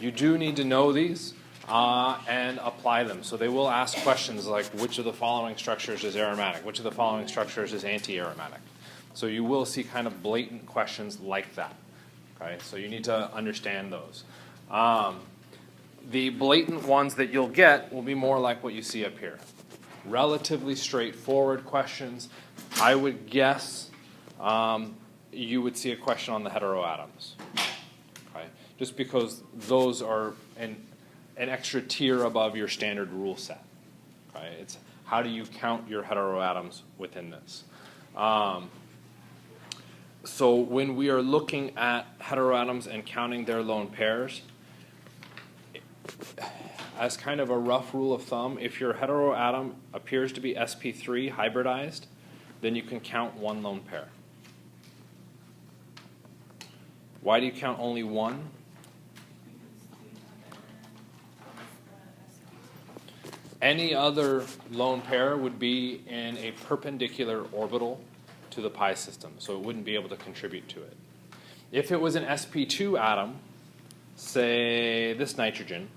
You do need to know these and apply them. So they will ask questions like, which of the following structures is aromatic? Which of the following structures is anti-aromatic? So you will see kind of blatant questions like that. Okay? So you need to understand those. The blatant ones that you'll get will be more like what you see up here. Relatively straightforward questions. I would guess you would see a question on the heteroatoms. Okay? Just because those are an extra tier above your standard rule set. Okay? It's how do you count your heteroatoms within this? So when we are looking at heteroatoms and counting their lone pairs, as kind of a rough rule of thumb, if your heteroatom appears to be sp3 hybridized, then you can count one lone pair. Why do you count only one? Any other lone pair would be in a perpendicular orbital to the pi system, so it wouldn't be able to contribute to it. If it was an sp2 atom, say this nitrogen,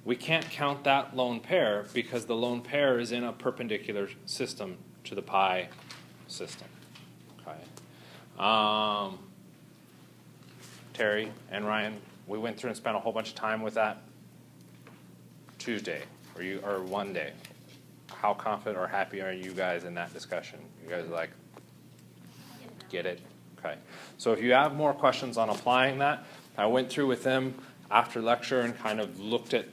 we can't count that lone pair because the lone pair is in a perpendicular system to the pi system. Okay. Terry and Ryan, we went through and spent a whole bunch of time with that Tuesday or one day. How confident or happy are you guys in that discussion? You guys are like, get it? Okay. So if you have more questions on applying that, I went through with them after lecture and kind of looked at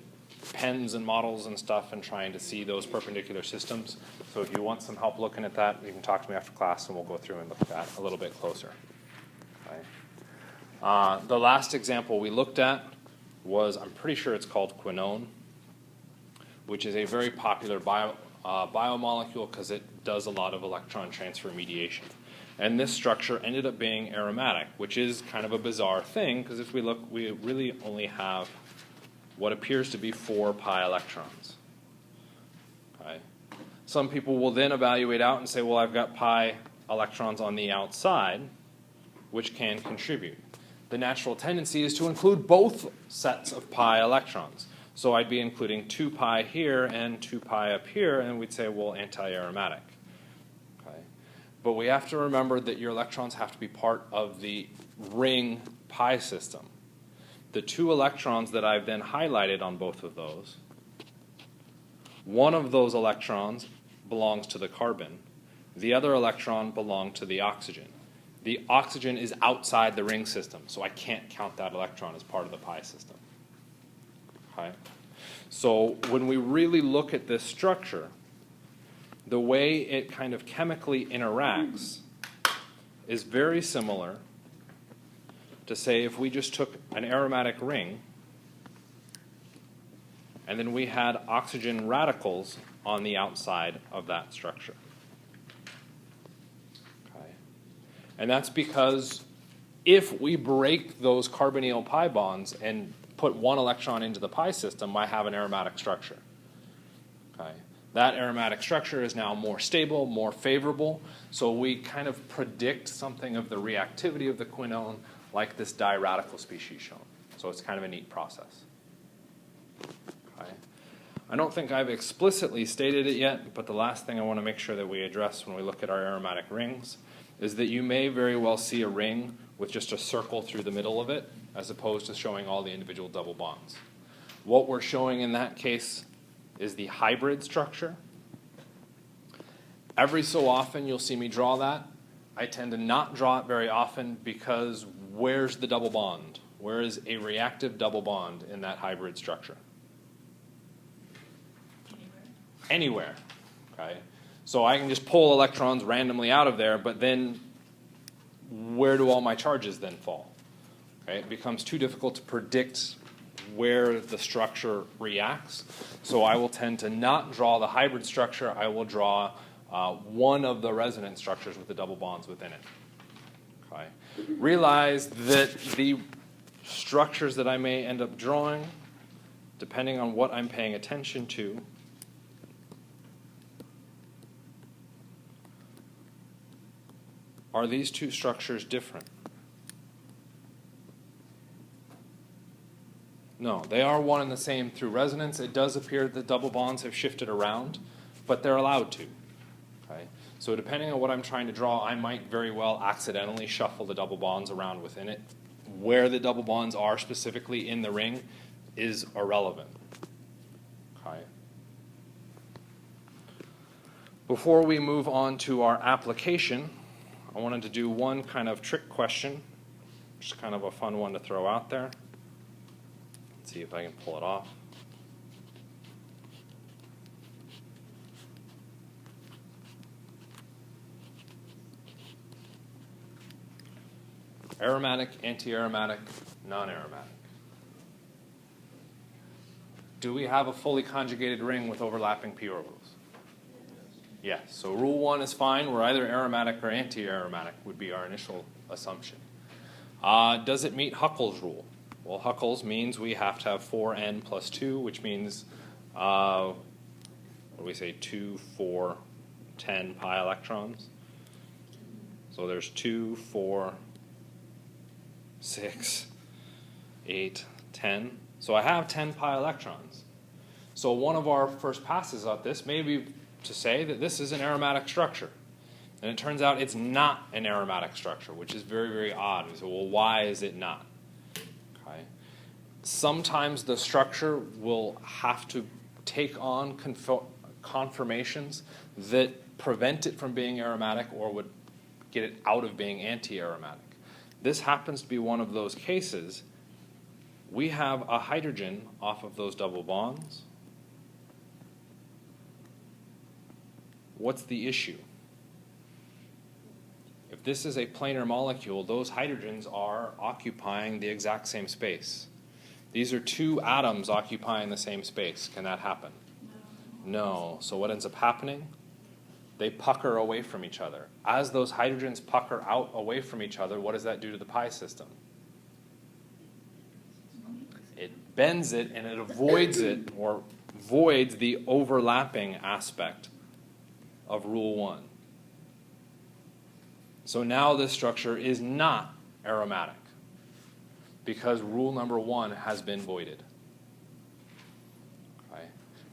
pens and models and stuff and trying to see those perpendicular systems. So if you want some help looking at that, you can talk to me after class and we'll go through and look at that a little bit closer. Okay. The last example we looked at was, I'm pretty sure it's called quinone, which is a very popular biomolecule because it does a lot of electron transfer mediation. And this structure ended up being aromatic, which is kind of a bizarre thing because if we look, we really only have what appears to be 4 pi electrons. Okay. Some people will then evaluate out and say, well, I've got pi electrons on the outside, which can contribute. The natural tendency is to include both sets of pi electrons. So I'd be including 2 pi here and 2 pi up here, and we'd say, well, anti-aromatic. Okay. But we have to remember that your electrons have to be part of the ring pi system. The 2 electrons that I've then highlighted on both of those, one of those electrons belongs to the carbon. The other electron belongs to the oxygen. The oxygen is outside the ring system, so I can't count that electron as part of the pi system. Okay? So when we really look at this structure, the way it kind of chemically interacts is very similar to say if we just took an aromatic ring and then we had oxygen radicals on the outside of that structure. Okay. And that's because if we break those carbonyl pi bonds and put one electron into the pi system, I have an aromatic structure. Okay. That aromatic structure is now more stable, more favorable, so we kind of predict something of the reactivity of the quinone like this diradical species shown. So it's kind of a neat process. Okay. I don't think I've explicitly stated it yet, but the last thing I want to make sure that we address when we look at our aromatic rings is that you may very well see a ring with just a circle through the middle of it, as opposed to showing all the individual double bonds. What we're showing in that case is the hybrid structure. Every so often you'll see me draw that. I tend to not draw it very often because where's the double bond? Where is a reactive double bond in that hybrid structure? Anywhere. Okay. So I can just pull electrons randomly out of there, but then where do all my charges then fall? Okay. It becomes too difficult to predict where the structure reacts. So I will tend to not draw the hybrid structure. I will draw one of the resonance structures with the double bonds within it. Okay. Realize that the structures that I may end up drawing, depending on what I'm paying attention to, are these 2 structures different? No, they are one and the same through resonance. It does appear that double bonds have shifted around, but they're allowed to. Okay? So depending on what I'm trying to draw, I might very well accidentally shuffle the double bonds around within it. Where the double bonds are specifically in the ring is irrelevant. Okay? Before we move on to our application, I wanted to do one kind of trick question, just kind of a fun one to throw out there. Let's see if I can pull it off. Aromatic, anti-aromatic, non-aromatic. Do we have a fully conjugated ring with overlapping p orbitals? Yes. So rule 1 is fine. We're either aromatic or anti-aromatic would be our initial assumption. Does it meet Huckel's rule? Well, Huckel's means we have to have 4n plus 2, which means, what do we say, 2, 4, 10 pi electrons. So there's 2, 4, 6, 8, 10. So I have 10 pi electrons. So one of our first passes at this may be to say that this is an aromatic structure. And it turns out it's not an aromatic structure, which is very, very odd. We say, well, why is it not? Okay. Sometimes the structure will have to take on conformations that prevent it from being aromatic or would get it out of being anti-aromatic. This happens to be one of those cases. We have a hydrogen off of those double bonds. What's the issue? If this is a planar molecule, those hydrogens are occupying the exact same space. These are two atoms occupying the same space. Can that happen? No. So what ends up happening? They pucker away from each other. As those hydrogens pucker out away from each other, what does that do to the pi system? It bends it and it avoids it, or voids the overlapping aspect of rule 1. So now this structure is not aromatic because rule number 1 has been voided. Okay.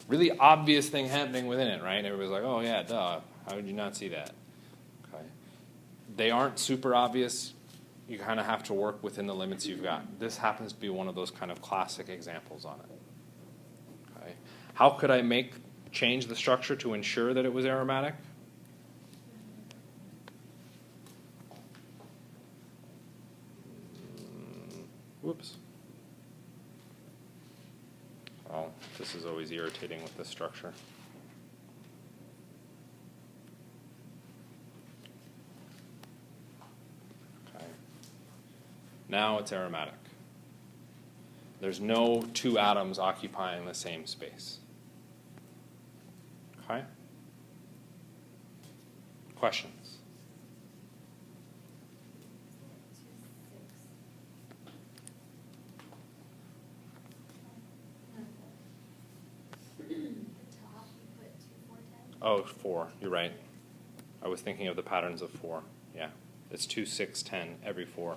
Really obvious thing happening within it, right? Everybody's like, oh yeah, duh. How did you not see that? Okay. They aren't super obvious. You kind of have to work within the limits you've got. This happens to be one of those kind of classic examples on it. Okay. How could I change the structure to ensure that it was aromatic? Whoops. Oh, this is always irritating with this structure. Okay. Now it's aromatic. There's no two atoms occupying the same space. Okay? Questions? Oh, 4. You're right. I was thinking of the patterns of 4. Yeah. It's 2, 6, 10, every 4.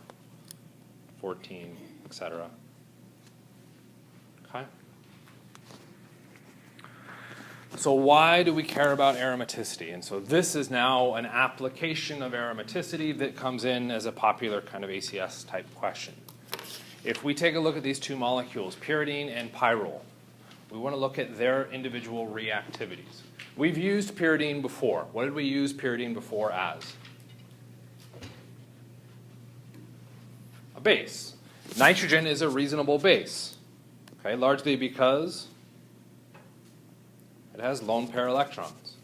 14, etc. Okay? So why do we care about aromaticity? And so this is now an application of aromaticity that comes in as a popular kind of ACS type question. If we take a look at these two molecules, pyridine and pyrrole, we want to look at their individual reactivities. We've used pyridine before. What did we use pyridine before as? A base. Nitrogen is a reasonable base, okay, largely because it has lone pair electrons.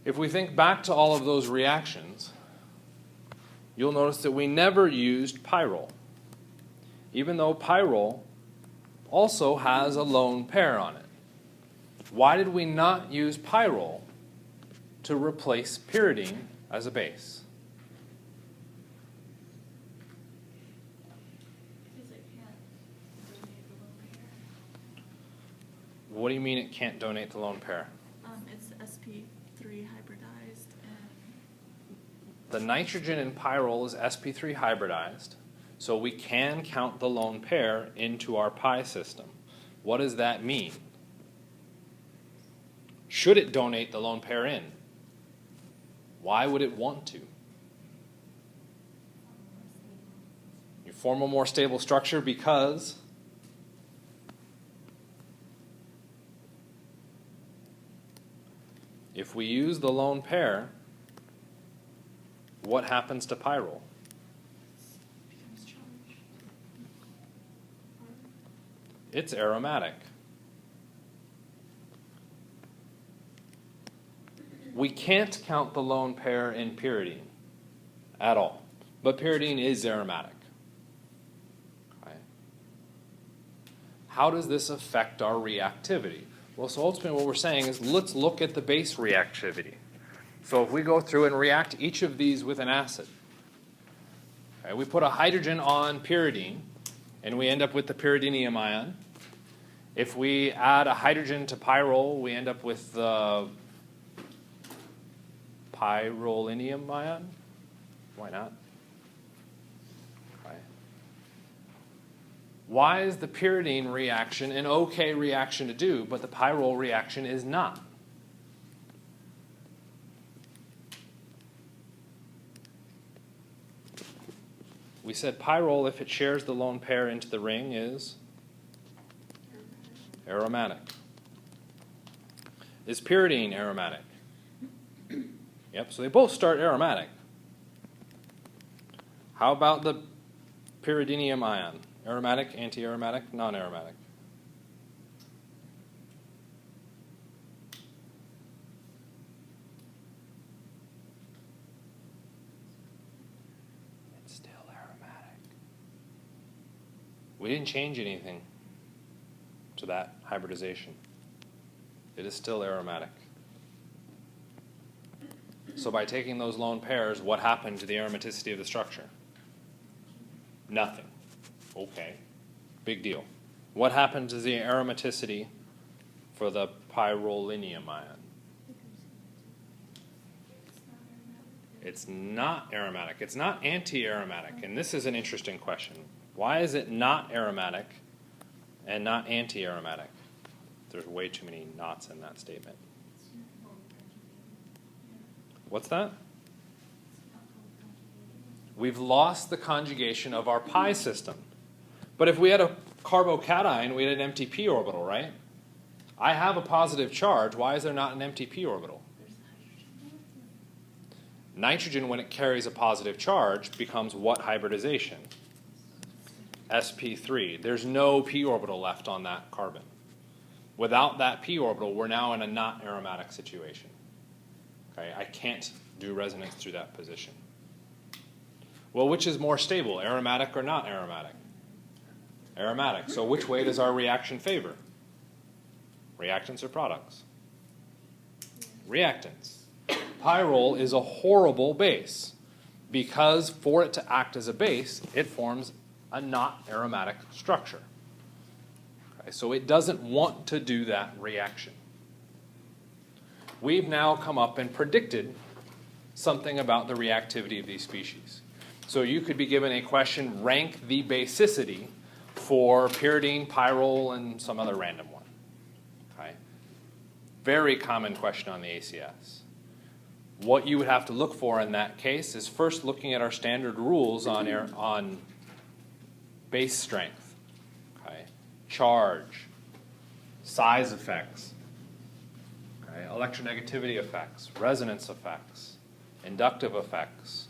If we think back to all of those reactions, you'll notice that we never used pyrrole, even though pyrrole also has a lone pair on it. Why did we not use pyrrole to replace pyridine as a base? Because it can't donate the lone pair. What do you mean it can't donate the lone pair? It's sp3 hybridized. And The nitrogen in pyrrole is sp3 hybridized. So we can count the lone pair into our pi system. What does that mean? Should it donate the lone pair in? Why would it want to? You form a more stable structure because if we use the lone pair, what happens to pyrrole? Becomes charged. It's aromatic. We can't count the lone pair in pyridine at all, but pyridine is aromatic. Okay. How does this affect our reactivity? Well, so ultimately what we're saying is let's look at the base reactivity. So if we go through and react each of these with an acid, okay, we put a hydrogen on pyridine, and we end up with the pyridinium ion. If we add a hydrogen to pyrrole, we end up with the pyrrolinium ion. Why not? Okay. Why is the pyridine reaction an okay reaction to do, but the pyrrole reaction is not? We said pyrrole, if it shares the lone pair into the ring, is aromatic. Is pyridine aromatic? Yep, so they both start aromatic. How about the pyridinium ion? Aromatic, anti-aromatic, non-aromatic? It's still aromatic. We didn't change anything to that hybridization. It is still aromatic. So by taking those lone pairs, what happened to the aromaticity of the structure? Nothing. Okay. Big deal. What happened to the aromaticity for the pyrrolinium ion? It's not aromatic. It's not anti-aromatic. And this is an interesting question. Why is it not aromatic and not anti-aromatic? There's way too many nots in that statement. What's that? We've lost the conjugation of our pi system. But if we had a carbocation, we had an empty p orbital, right? I have a positive charge. Why is there not an empty p orbital? Nitrogen, when it carries a positive charge, becomes what hybridization? sp3. There's no p orbital left on that carbon. Without that p orbital, we're now in a not aromatic situation. Okay, I can't do resonance through that position. Well, which is more stable, aromatic or not aromatic? Aromatic. So which way does our reaction favor? Reactants or products? Reactants. Pyrrole is a horrible base because for it to act as a base, it forms a not aromatic structure. Okay, so it doesn't want to do that reaction. We've now come up and predicted something about the reactivity of these species. So you could be given a question, rank the basicity for pyridine, pyrrole, and some other random one. Okay? Very common question on the ACS. What you would have to look for in that case is first looking at our standard rules on base strength, okay? Charge, size effects, okay? Electronegativity effects, resonance effects, inductive effects.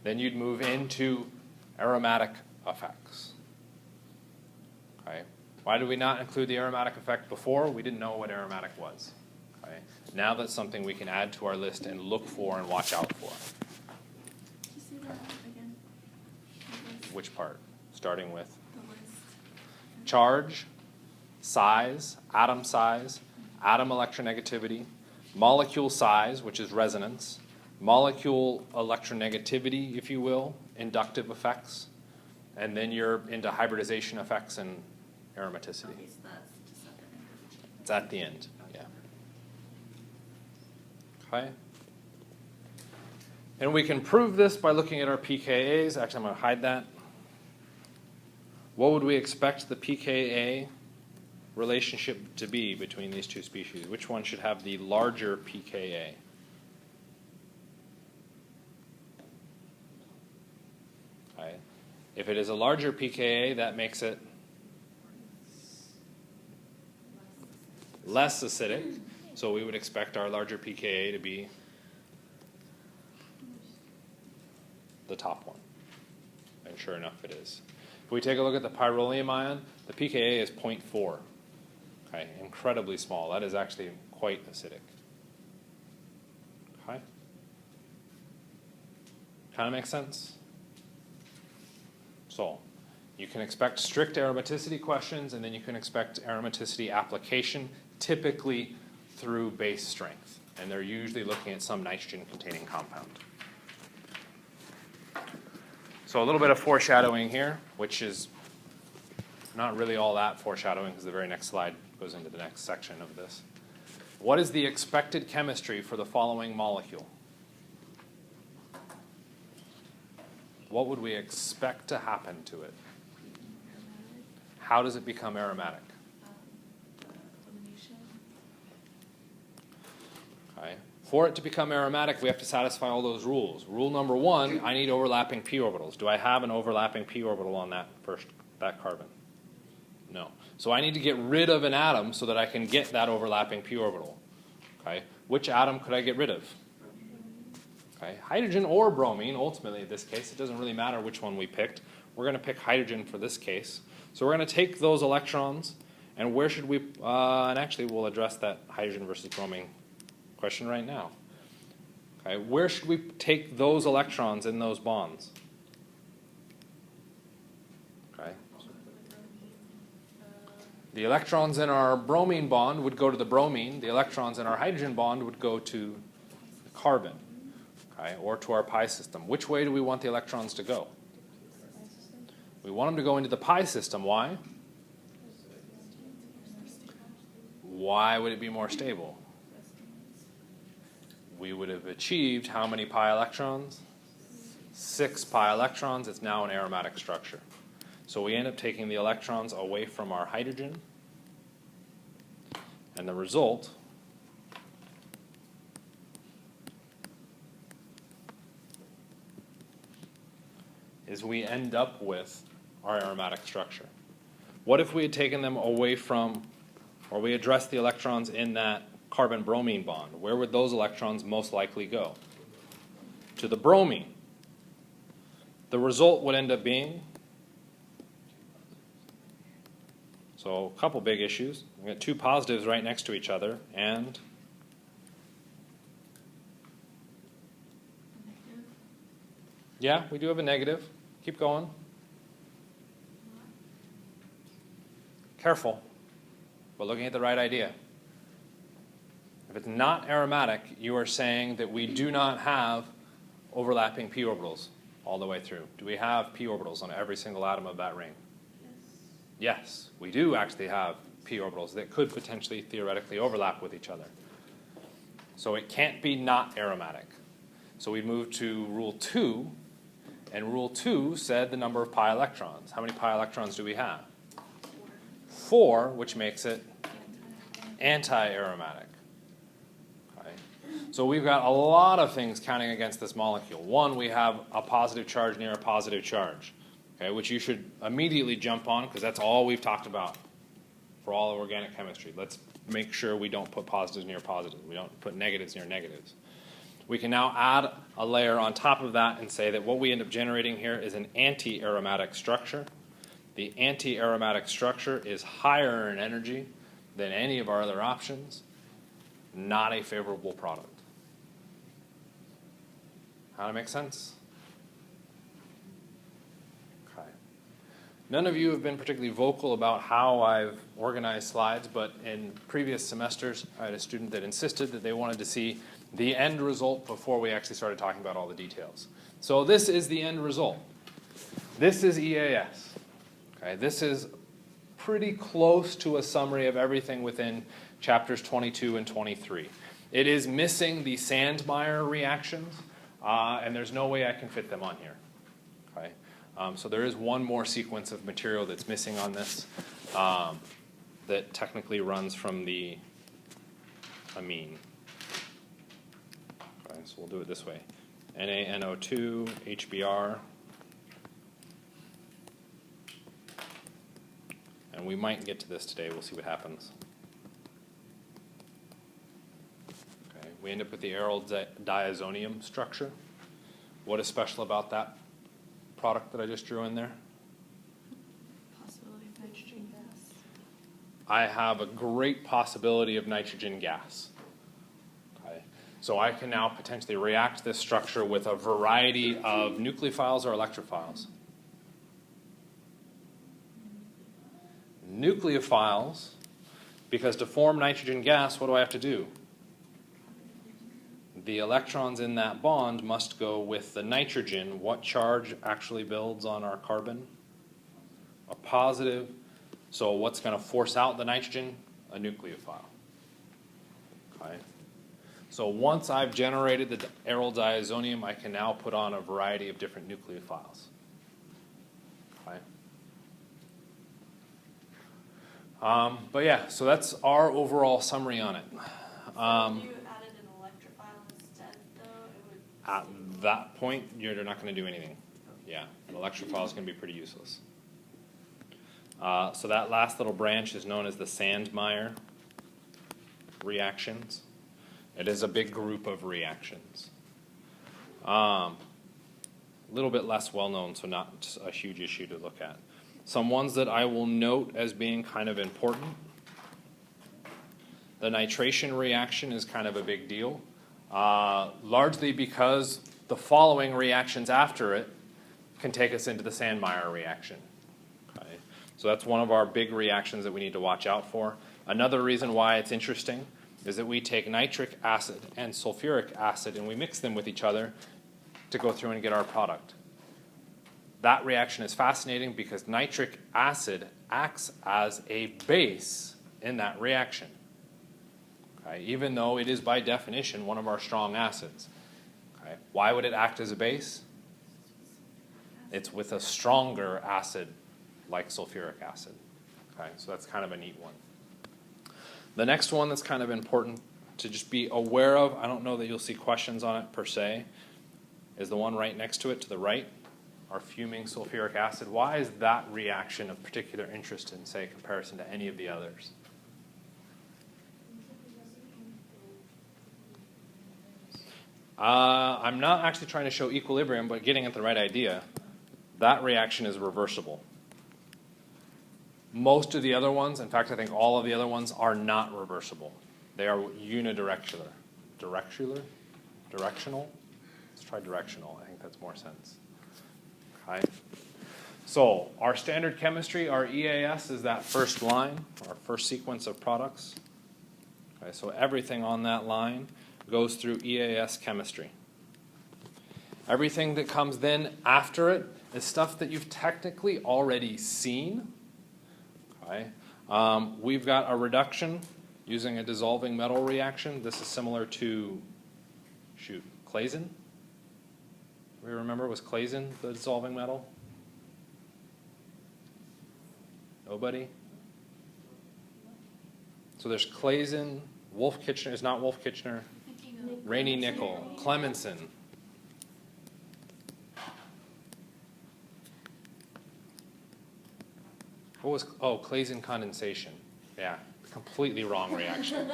Then you'd move into aromatic effects. Okay? Why did we not include the aromatic effect before? We didn't know what aromatic was. Okay? Now that's something we can add to our list and look for and watch out for. Can you say that again? Which part? Starting with The list. charge, size, atom electronegativity, molecule size, which is resonance, molecule electronegativity, if you will, inductive effects, and then you're into hybridization effects and aromaticity. Okay, so that's just at the end. It's at the end, yeah. Okay. And we can prove this by looking at our pKa's. Actually, I'm going to hide that. what would we expect the pKa relationship to be between these two species? Which one should have the larger pKa? Okay. If it is a larger pKa, that makes it less acidic. So we would expect our larger pKa to be the top one. And sure enough, it is. If we take a look at the pyrrolium ion, the pKa is 0.4. Okay, incredibly small. That is actually quite acidic. Okay? Kind of makes sense? So, you can expect strict aromaticity questions, and then you can expect aromaticity application, typically through base strength. And they're usually looking at some nitrogen-containing compound. So a little bit of foreshadowing here, which is not really all that foreshadowing because the very next slide goes into the next section of this. What is the expected chemistry for the following molecule? What would we expect to happen to it? How does it become aromatic? Elimination. Okay. For it to become aromatic, we have to satisfy all those rules. Rule number one, I need overlapping p orbitals. Do I have an overlapping p orbital on that carbon? No. So I need to get rid of an atom so that I can get that overlapping p orbital. Okay. Which atom could I get rid of? Okay. Hydrogen or bromine, ultimately in this case. It doesn't really matter which one we picked. We're going to pick hydrogen for this case. So we're going to take those electrons, and where should we, and actually we'll address that hydrogen versus bromine question right now. Okay, where should we take those electrons in those bonds? Okay. The electrons in our bromine bond would go to the bromine. The electrons in our hydrogen bond would go to the carbon, okay, or to our pi system. Which way do we want the electrons to go? We want them to go into the pi system. Why? Why would it be more stable? We would have achieved how many pi electrons? 6 pi electrons. It's now an aromatic structure. So we end up taking the electrons away from our hydrogen, and the result is we end up with our aromatic structure. What if we had taken them away from, or we addressed the electrons in that carbon-bromine bond? Where would those electrons most likely go? To the bromine. The result would end up being, so a couple big issues. We've got two positives right next to each other, and yeah, we do have a negative. Keep going. Careful. We're looking at the right idea. If it's not aromatic, you are saying that we do not have overlapping p orbitals all the way through. Do we have p orbitals on every single atom of that ring? Yes, we do actually have p orbitals that could potentially theoretically overlap with each other. So it can't be not aromatic. So we move to rule 2, and rule 2 said the number of pi electrons. How many pi electrons do we have? 4, which makes it anti-aromatic. Okay. So we've got a lot of things counting against this molecule. One, we have a positive charge near a positive charge, okay, which you should immediately jump on because that's all we've talked about for all of organic chemistry. Let's make sure we don't put positives near positives. We don't put negatives near negatives. We can now add a layer on top of that and say that what we end up generating here is an anti-aromatic structure. The anti-aromatic structure is higher in energy than any of our other options, not a favorable product. How to make sense? Okay. None of you have been particularly vocal about how I've organized slides, but in previous semesters, I had a student that insisted that they wanted to see the end result before we actually started talking about all the details. So this is the end result. This is EAS. Okay, this is pretty close to a summary of everything within chapters 22 and 23. It is missing the Sandmeyer reactions, and there's no way I can fit them on here. Okay? So there is one more sequence of material that's missing on this that technically runs from the amine. Okay, so we'll do it this way. NaNO2, HBr. And we might get to this today. We'll see what happens. Okay, we end up with the aryl diazonium structure. What is special about that product that I just drew in there? Possibility of nitrogen gas. I have a great possibility of nitrogen gas. Okay. So I can now potentially react this structure with a variety of nucleophiles or electrophiles. Nucleophiles, because to form nitrogen gas, what do I have to do? The electrons in that bond must go with the nitrogen. What charge actually builds on our carbon? A positive. So what's going to force out the nitrogen? A nucleophile. Okay. So once I've generated the aryl diazonium, I can now put on a variety of different nucleophiles. Okay. But yeah, so that's our overall summary on it. If you added an electrophile instead, though, it would... At that point, you're not going to do anything. Yeah, an electrophile is going to be pretty useless. So that last little branch is known as the Sandmeyer reactions. It is a big group of reactions. A little bit less well known, so not a huge issue to look at. Some ones that I will note as being kind of important. The nitration reaction is kind of a big deal, largely because the following reactions after it can take us into the Sandmeyer reaction. Okay. So that's one of our big reactions that we need to watch out for. Another reason why it's interesting is that we take nitric acid and sulfuric acid and we mix them with each other to go through and get our product. That reaction is fascinating because nitric acid acts as a base in that reaction. Okay, even though it is by definition one of our strong acids. Okay, why would it act as a base? It's with a stronger acid like sulfuric acid. Okay, so that's kind of a neat one. The next one that's kind of important to just be aware of, I don't know that you'll see questions on it per se, is the one right next to it to the right. Our fuming sulfuric acid. Why is that reaction of particular interest in, say, comparison to any of the others? I'm not actually trying to show equilibrium, but getting at the right idea. That reaction is reversible. Most of the other ones, in fact, I think all of the other ones are not reversible. They are unidirectional. Directional? Let's try directional. I think that's more sense. Okay. So our standard chemistry, our EAS, is that first line, our first sequence of products. Okay, so everything on that line goes through EAS chemistry. Everything that comes then after it is stuff that you've technically already seen. Okay. We've got a reduction using a dissolving metal reaction. This is similar to, Claisen. We remember, was Claisen the dissolving metal? Nobody? So there's Claisen, Wolff-Kitchener, is not Wolff-Kitchener, Rainy Nickel, Clemenson. What was, Claisen condensation. Yeah, completely wrong reaction.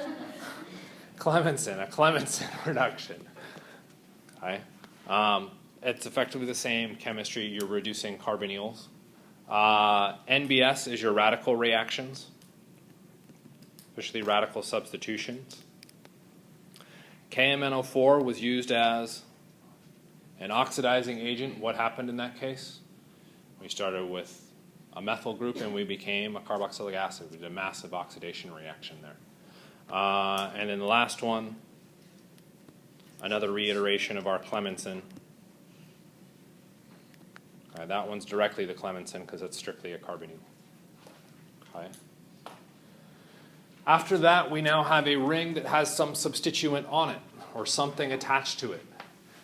Clemenson, a Clemenson reduction. Okay. It's effectively the same chemistry. You're reducing carbonyls. NBS is your radical reactions, especially radical substitutions. KMNO4 was used as an oxidizing agent. What happened in that case? We started with a methyl group and we became a carboxylic acid. We did a massive oxidation reaction there. And then the last one, another reiteration of our Clemenson. That one's directly the Clemenson because it's strictly a carbonyl. Okay. After that, we now have a ring that has some substituent on it or something attached to it.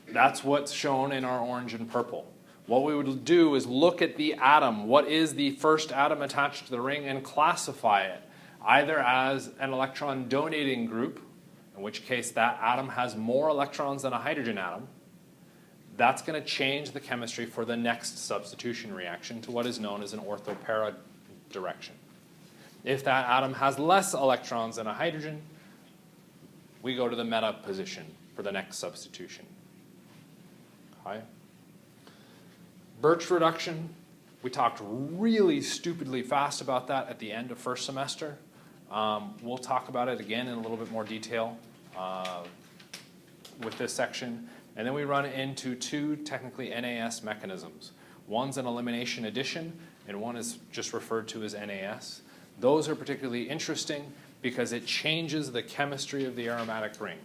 That's what's shown in our orange and purple. What we would do is look at the atom. What is the first atom attached to the ring, and classify it either as an electron donating group, in which case that atom has more electrons than a hydrogen atom. That's going to change the chemistry for the next substitution reaction to what is known as an orthopara direction. If that atom has less electrons than a hydrogen, we go to the meta position for the next substitution. Okay. Birch reduction, we talked really stupidly fast about that at the end of first semester. We'll talk about it again in a little bit more detail with this section. And then we run into two technically NAS mechanisms. One's an elimination addition, and one is just referred to as NAS. Those are particularly interesting because it changes the chemistry of the aromatic ring.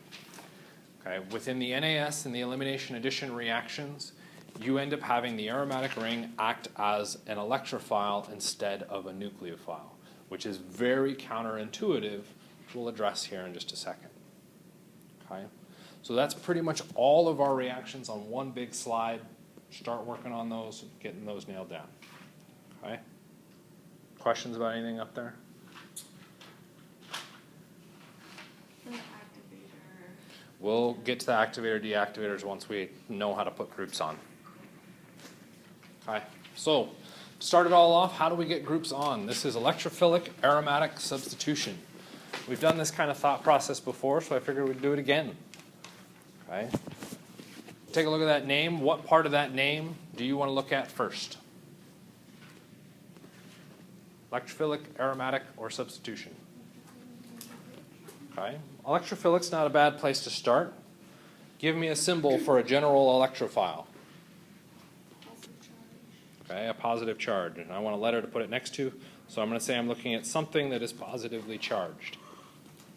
Okay. Within the NAS and the elimination addition reactions, you end up having the aromatic ring act as an electrophile instead of a nucleophile, which is very counterintuitive, which we'll address here in just a second. Okay? So that's pretty much all of our reactions on one big slide. Start working on those, getting those nailed down. Okay? Questions about anything up there? The activator. We'll get to the activator deactivators once we know how to put groups on. Okay, so to start it all off, how do we get groups on? This is electrophilic aromatic substitution. We've done this kind of thought process before, so I figured we'd do it again. Okay, take a look at that name. What part of that name do you want to look at first? Electrophilic, aromatic, or substitution? Okay, electrophilic's not a bad place to start. Give me a symbol for a general electrophile. Okay, a positive charge, and I want a letter to put it next to, so I'm going to say I'm looking at something that is positively charged.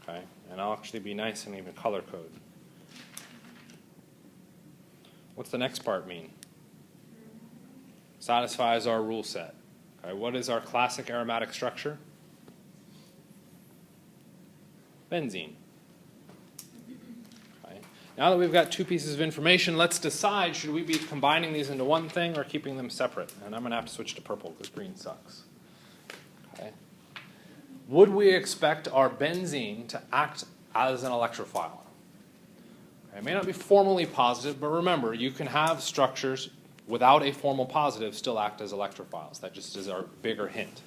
Okay, and I'll actually be nice and even color code. What's the next part mean? Satisfies our rule set. Okay, what is our classic aromatic structure? Benzene. Now that we've got two pieces of information, let's decide, should we be combining these into one thing or keeping them separate? And I'm going to have to switch to purple because green sucks. Okay. Would we expect our benzene to act as an electrophile? Okay, it may not be formally positive, but remember, you can have structures without a formal positive still act as electrophiles. That just is our bigger hint.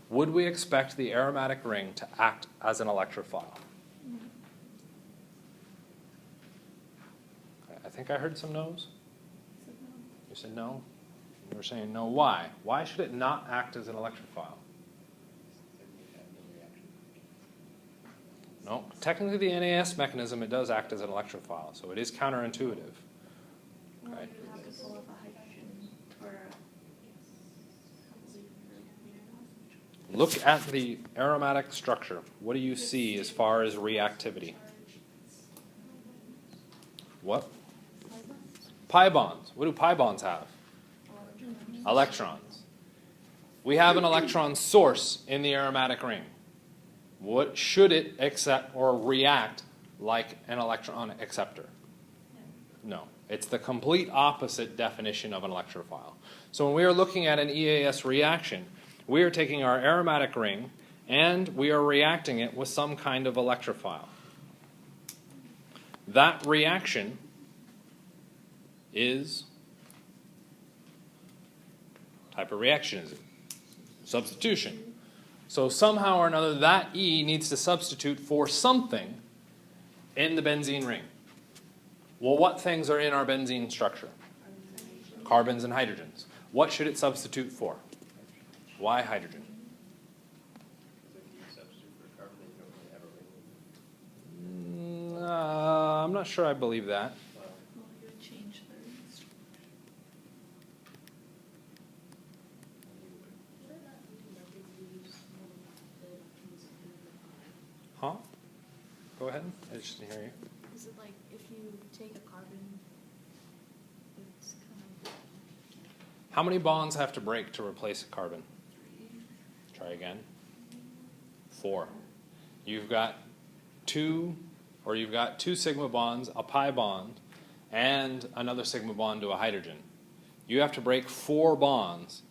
Would we expect the aromatic ring to act as an electrophile? I think I heard some no's. You said no? You were saying no. Why? Why should it not act as an electrophile? No. Technically, the NAS mechanism, it does act as an electrophile, so it is counterintuitive. Okay. Look at the aromatic structure. What do you see as far as reactivity? What? Pi bonds. What do pi bonds have? Electrons. We have an electron source in the aromatic ring. What should it accept or react like an electron acceptor? No. It's the complete opposite definition of an electrophile. So when we are looking at an EAS reaction, we are taking our aromatic ring and we are reacting it with some kind of electrophile. That reaction is, type of reaction is it? Substitution. So somehow or another that E needs to substitute for something in the benzene ring. Well, what things are in our benzene structure? Carbons and hydrogens. What should it substitute for? Why hydrogen? I'm not sure I believe that. Huh? Go ahead. I just didn't hear you. Is it like if you take a carbon, it's kind of... How many bonds have to break to replace a carbon? 3. Try again. 4. You've got two sigma bonds, a pi bond, and another sigma bond to a hydrogen. you have to break 4 bonds.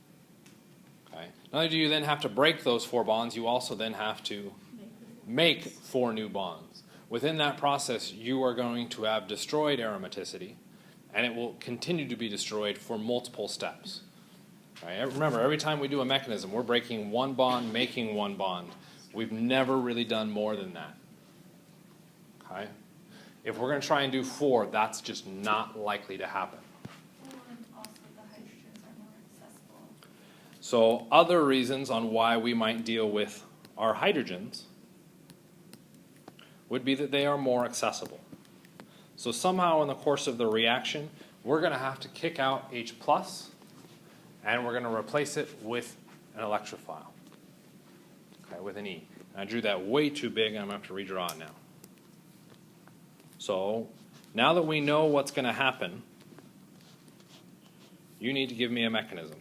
Okay. Not only do you then have to break those 4 bonds, you also then have to make 4 new bonds. Within that process, you are going to have destroyed aromaticity, and it will continue to be destroyed for multiple steps. Right? Remember, every time we do a mechanism, we're breaking 1 bond, making 1 bond. We've never really done more than that. Okay? If we're going to try and do 4, that's just not likely to happen. And also the hydrogens are more accessible. So other reasons on why we might deal with our hydrogens would be that they are more accessible. So somehow in the course of the reaction, we're going to have to kick out H+, and we're going to replace it with an electrophile, okay, with an E. And I drew that way too big, and I'm going to have to redraw it now. So now that we know what's going to happen, you need to give me a mechanism.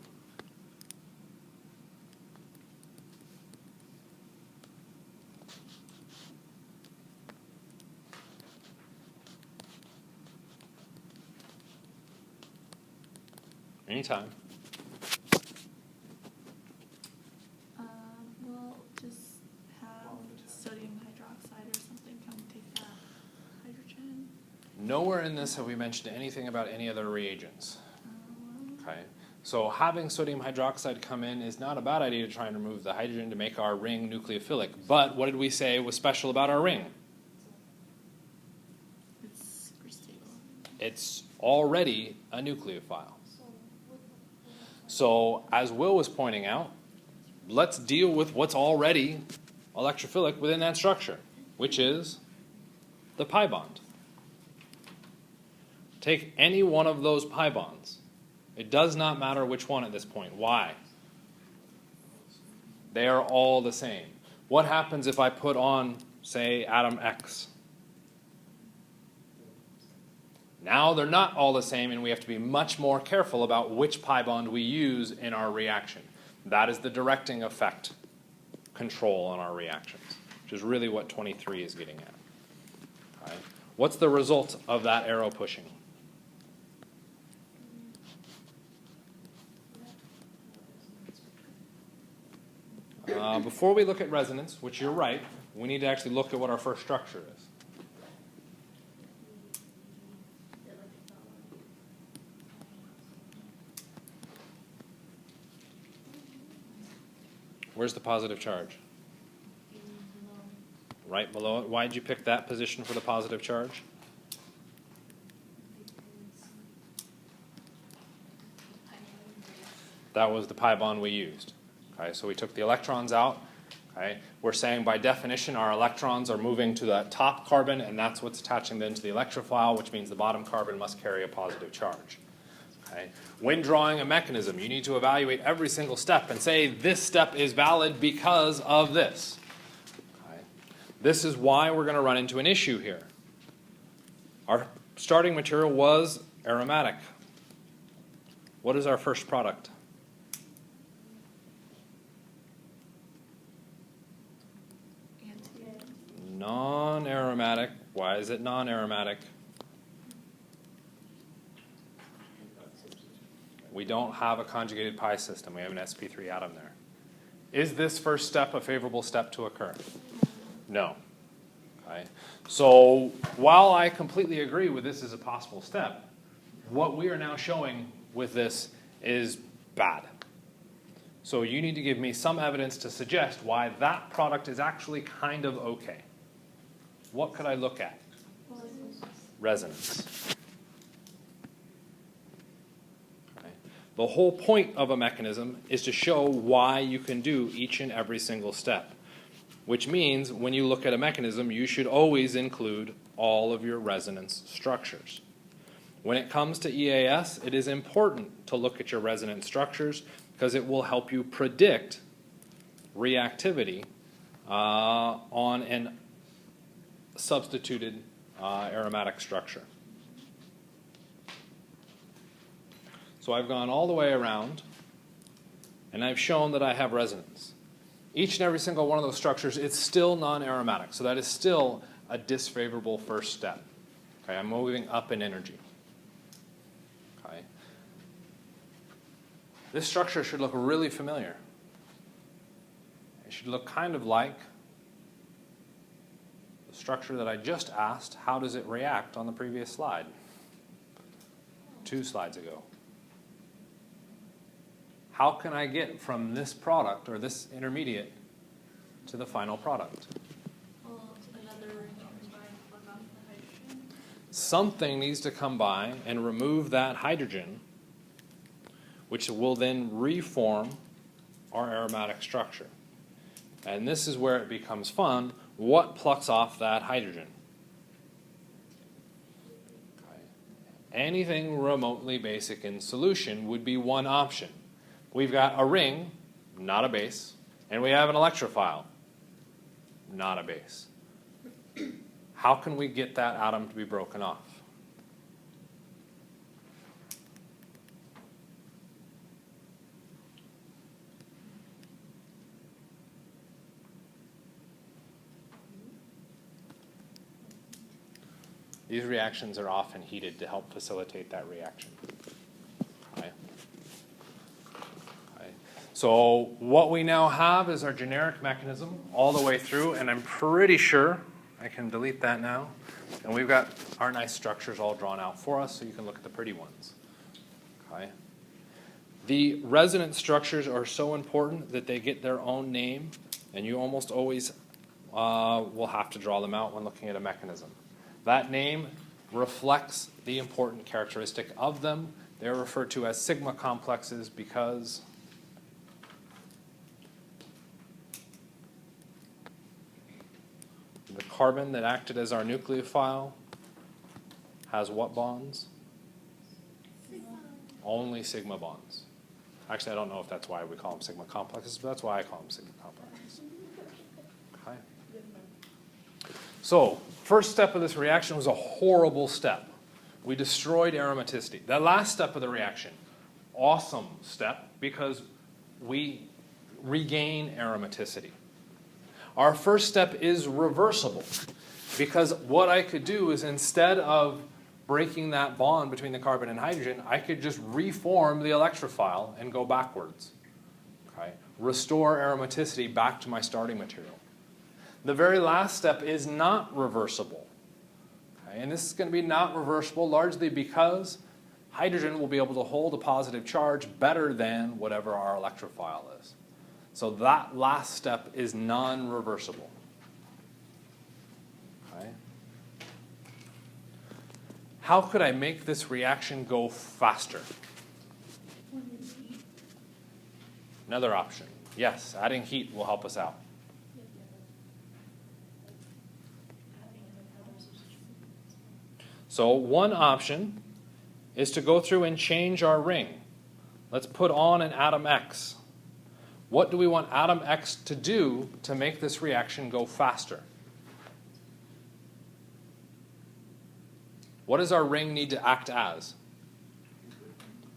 Anytime. We'll just have sodium hydroxide or something come take that hydrogen. Nowhere in this have we mentioned anything about any other reagents. Okay. So having sodium hydroxide come in is not a bad idea to try and remove the hydrogen to make our ring nucleophilic. But what did we say was special about our ring? It's super stable. It's already a nucleophile. So, as Will was pointing out, let's deal with what's already electrophilic within that structure, which is the pi bond. Take any one of those pi bonds. It does not matter which one at this point. Why? They are all the same. What happens if I put on, say, atom X? Now they're not all the same, and we have to be much more careful about which pi bond we use in our reaction. That is the directing effect control on our reactions, which is really what 23 is getting at. Okay. What's the result of that arrow pushing? Before we look at resonance, which you're right, we need to actually look at what our first structure is. Where's the positive charge? Right below it. Why did you pick that position for the positive charge? That was the pi bond we used. Okay, so we took the electrons out. Okay, we're saying by definition our electrons are moving to that top carbon, and that's what's attaching then to the electrophile, which means the bottom carbon must carry a positive charge. Okay. When drawing a mechanism, you need to evaluate every single step and say this step is valid because of this. Okay. This is why we're going to run into an issue here. Our starting material was aromatic. What is our first product? Non-aromatic. Why is it non-aromatic? We don't have a conjugated pi system. We have an sp3 atom there. Is this first step a favorable step to occur? No. Okay. So while I completely agree with this as a possible step, what we are now showing with this is bad. So you need to give me some evidence to suggest why that product is actually kind of okay. What could I look at? Resonance. The whole point of a mechanism is to show why you can do each and every single step, which means when you look at a mechanism, you should always include all of your resonance structures. When it comes to EAS, it is important to look at your resonance structures because it will help you predict reactivity on an substituted aromatic structure. So I've gone all the way around, and I've shown that I have resonance. Each and every single one of those structures, it's still non-aromatic, so that is still a disfavorable first step. Okay, I'm moving up in energy. Okay. This structure should look really familiar. It should look kind of like the structure that I just asked, how does it react on the previous slide? 2 slides ago. How can I get from this product or this intermediate to the final product? Something needs to come by and remove that hydrogen, which will then reform our aromatic structure. And this is where it becomes fun. What plucks off that hydrogen? Okay. Anything remotely basic in solution would be one option. We've got a ring, not a base, and we have an electrophile, not a base. How can we get that atom to be broken off? These reactions are often heated to help facilitate that reaction. Okay. Okay. So what we now have is our generic mechanism all the way through, and I'm pretty sure I can delete that now. And we've got our nice structures all drawn out for us, so you can look at the pretty ones. Okay. The resonance structures are so important that they get their own name, and you almost always will have to draw them out when looking at a mechanism. That name reflects the important characteristic of them. They're referred to as sigma complexes because the carbon that acted as our nucleophile has what bonds? Sigma. Only sigma bonds. Actually, I don't know if that's why we call them sigma complexes, but that's why I call them sigma complexes. Okay. So, first step of this reaction was a horrible step. We destroyed aromaticity. That last step of the reaction, awesome step because we regain aromaticity. Our first step is reversible because what I could do is instead of breaking that bond between the carbon and hydrogen, I could just reform the electrophile and go backwards. Okay? Restore aromaticity back to my starting material. The very last step is not reversible. Okay? And this is going to be not reversible largely because hydrogen will be able to hold a positive charge better than whatever our electrophile is. So that last step is non-reversible. Okay? How could I make this reaction go faster? Another option. Yes, adding heat will help us out. So one option is to go through and change our ring. Let's put on an atom X. What do we want atom X to do to make this reaction go faster? What does our ring need to act as?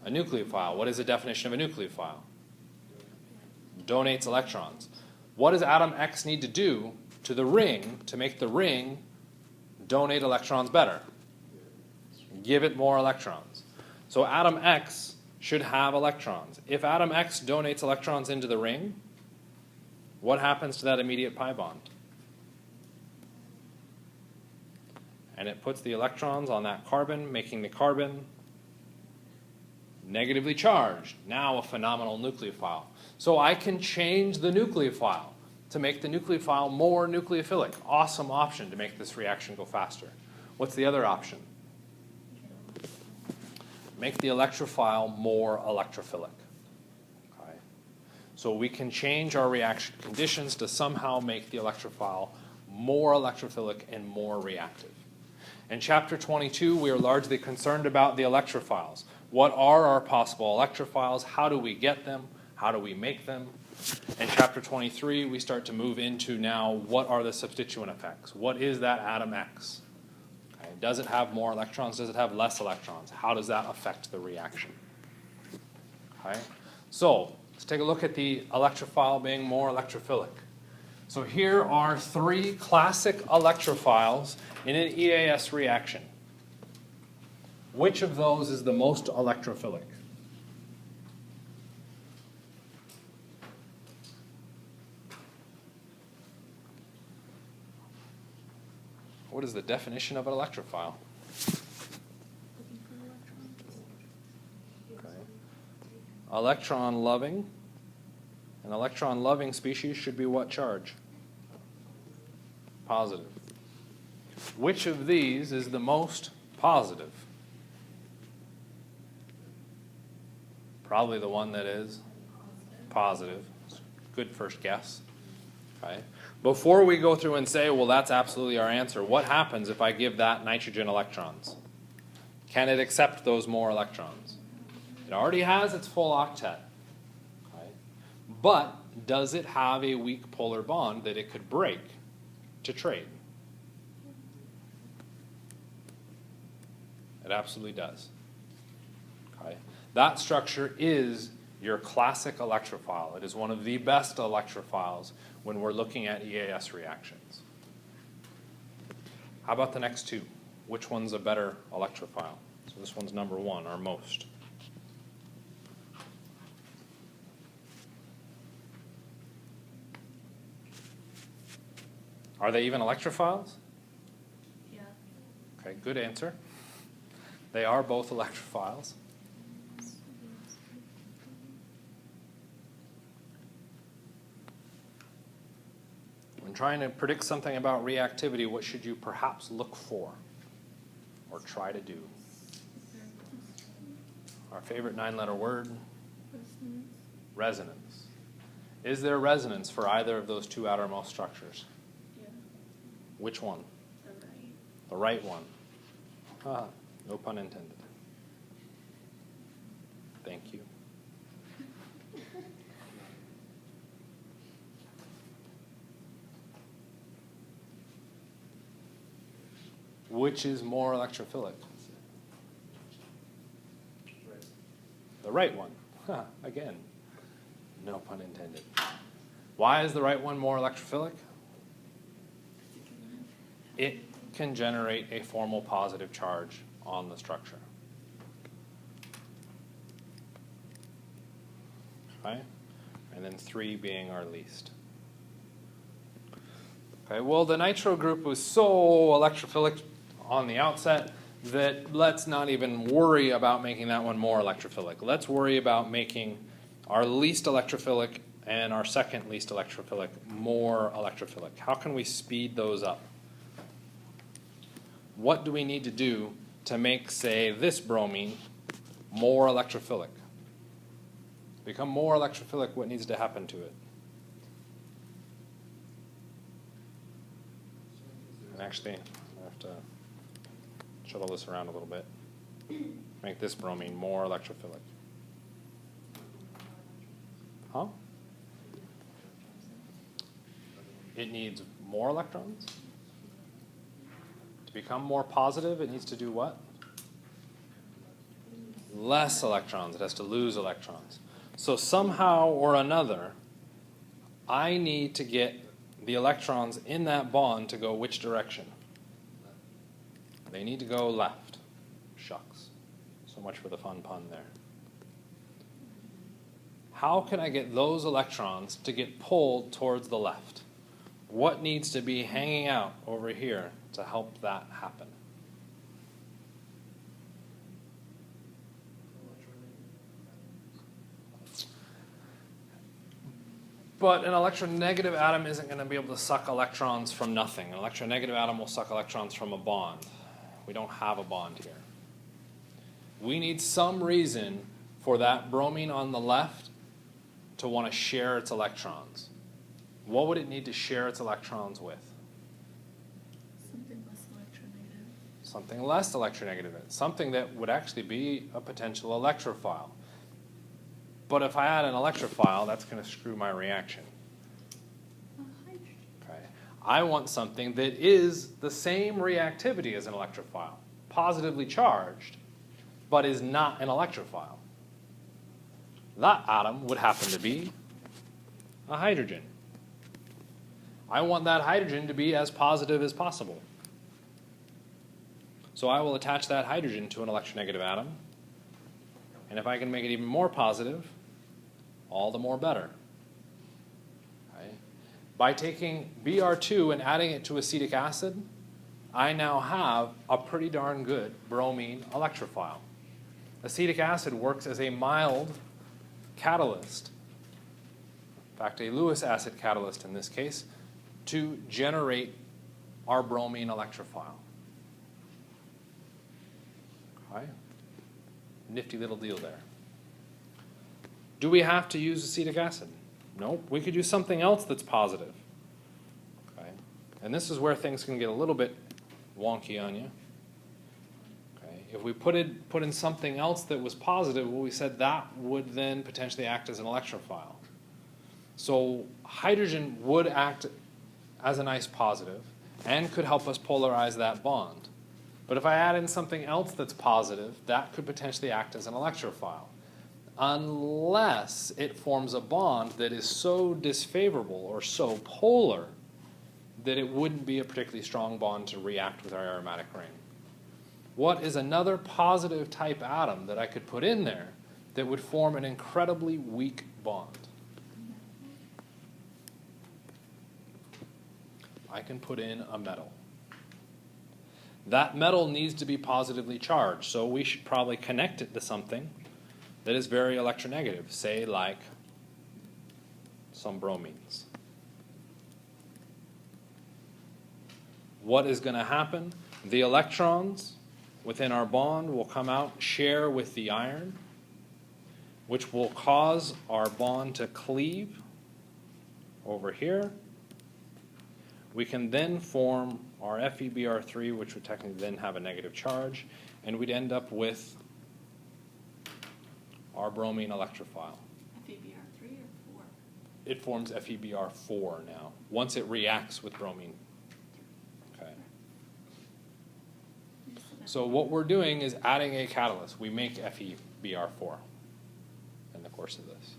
A nucleophile. What is the definition of a nucleophile? Donates electrons. What does atom X need to do to the ring to make the ring donate electrons better? Give it more electrons. So atom X should have electrons. If atom X donates electrons into the ring, what happens to that immediate pi bond? And it puts the electrons on that carbon, making the carbon negatively charged. Now a phenomenal nucleophile. So I can change the nucleophile to make the nucleophile more nucleophilic. Awesome option to make this reaction go faster. What's the other option? Make the electrophile more electrophilic. Okay. So we can change our reaction conditions to somehow make the electrophile more electrophilic and more reactive. In Chapter 22, we are largely concerned about the electrophiles. What are our possible electrophiles? How do we get them? How do we make them? In Chapter 23, we start to move into now what are the substituent effects? What is that atom X? Okay. Does it have more electrons? Does it have less electrons? How does that affect the reaction? Okay. So let's take a look at the electrophile being more electrophilic. So here are 3 classic electrophiles in an EAS reaction. Which of those is the most electrophilic? What is the definition of an electrophile? Looking for electrons. Okay. Electron-loving. An electron-loving species should be what charge? Positive. Which of these is the most positive? Probably the one that is positive. Good first guess. Okay. Before we go through and say, well, that's absolutely our answer, what happens if I give that nitrogen electrons? Can it accept those more electrons? It already has its full octet. Okay. But does it have a weak polar bond that it could break to trade? It absolutely does. Okay. That structure is your classic electrophile. It is one of the best electrophiles when we're looking at EAS reactions. How about the next two? Which one's a better electrophile? So this one's number one, or most. Are they even electrophiles? Yeah. Okay, good answer. They are both electrophiles. When trying to predict something about reactivity, what should you perhaps look for or try to do? Our favorite 9-letter word? Resonance. Resonance. Is there resonance for either of those two outermost structures? Yeah. Which one? The right. The right one. Ah, no pun intended. Thank you. Which is more electrophilic? The right one. Again, no pun intended. Why is the right one more electrophilic? It can generate a formal positive charge on the structure. Okay? And then 3 being our least. Okay, well, the nitro group was so electrophilic on the outset that let's not even worry about making that one more electrophilic. Let's worry about making our least electrophilic and our second least electrophilic more electrophilic. How can we speed those up? What do we need to do to make, say, this bromine more electrophilic? To become more electrophilic, what needs to happen to it? And actually, I have to shuttle this around a little bit. Make this bromine more electrophilic. Huh? It needs more electrons? To become more positive, it needs to do what? Less electrons. It has to lose electrons. So somehow or another, I need to get the electrons in that bond to go which direction? They need to go left. Shucks. So much for the fun pun there. How can I get those electrons to get pulled towards the left? What needs to be hanging out over here to help that happen? But an electronegative atom isn't going to be able to suck electrons from nothing. An electronegative atom will suck electrons from a bond. We don't have a bond here. We need some reason for that bromine on the left to want to share its electrons. What would it need to share its electrons with? Something less electronegative. Something less electronegative. Something that would actually be a potential electrophile. But if I add an electrophile, that's going to screw my reaction. Hydrogen. Okay. I want something that is the same reactivity as an electrophile, positively charged, but is not an electrophile. That atom would happen to be a hydrogen. I want that hydrogen to be as positive as possible. So I will attach that hydrogen to an electronegative atom. And if I can make it even more positive, all the more better. Okay. By taking Br2 and adding it to acetic acid, I now have a pretty darn good bromine electrophile. Acetic acid works as a mild catalyst, in fact a Lewis acid catalyst in this case, to generate our bromine electrophile. Okay. Nifty little deal there. Do we have to use acetic acid? Nope. We could use something else that's positive. Okay. And this is where things can get a little bit wonky on you. Okay. If we put in something else that was positive, well, we said that would then potentially act as an electrophile. So hydrogen would act as a nice positive and could help us polarize that bond. But if I add in something else that's positive, that could potentially act as an electrophile, unless it forms a bond that is so disfavorable or so polar that it wouldn't be a particularly strong bond to react with our aromatic ring. What is another positive type atom that I could put in there that would form an incredibly weak bond? I can put in a metal. That metal needs to be positively charged, so we should probably connect it to something that is very electronegative, say like some bromines. What is going to happen? The electrons within our bond will come out, share with the iron, which will cause our bond to cleave over here. We can then form our FeBr3, which would technically then have a negative charge, and we'd end up with our bromine electrophile. FeBr3 or 4? It forms FeBr4 now, once it reacts with bromine. Okay. So what we're doing is adding a catalyst. We make FeBr4 in the course of this.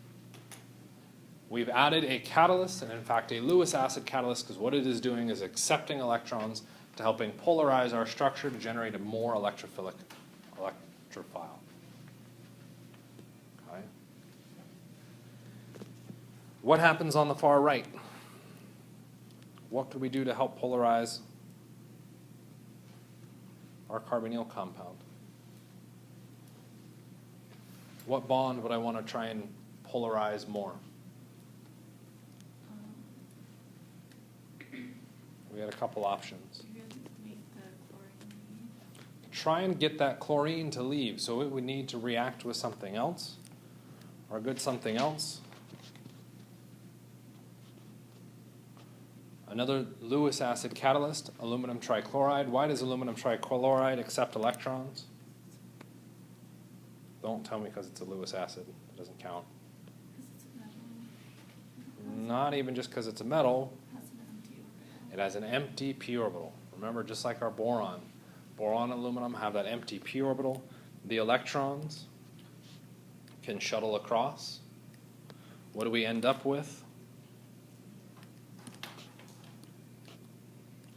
We've added a catalyst, and in fact a Lewis acid catalyst, because what it is doing is accepting electrons to helping polarize our structure to generate a more electrophilic electrophile. Okay. What happens on the far right? What could we do to help polarize our carbonyl compound? What bond would I want to try and polarize more? We had a couple options. Make the chlorine. Try and get that chlorine to leave, so it would need to react with something else, or a good something else. Another Lewis acid catalyst, aluminum trichloride. Why does aluminum trichloride accept electrons? Don't tell me because it's a Lewis acid. It doesn't count. Because it's a metal. Not even just because it's a metal. It has an empty orbital. It has an empty p orbital. Remember, just like our boron. Boron and aluminum have that empty p orbital. The electrons can shuttle across. What do we end up with?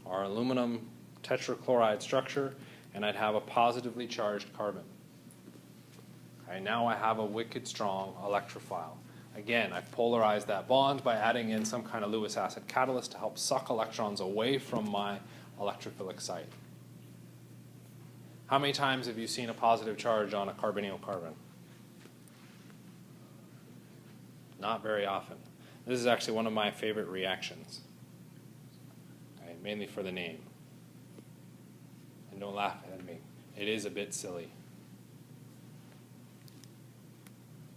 Our aluminum tetrachloride structure, and I'd have a positively charged carbon. Okay, now I have a wicked strong electrophile. Again, I've polarized that bond by adding in some kind of Lewis acid catalyst to help suck electrons away from my electrophilic site. How many times have you seen a positive charge on a carbonyl carbon? Not very often. This is actually one of my favorite reactions, okay, mainly for the name. And don't laugh at me. It is a bit silly,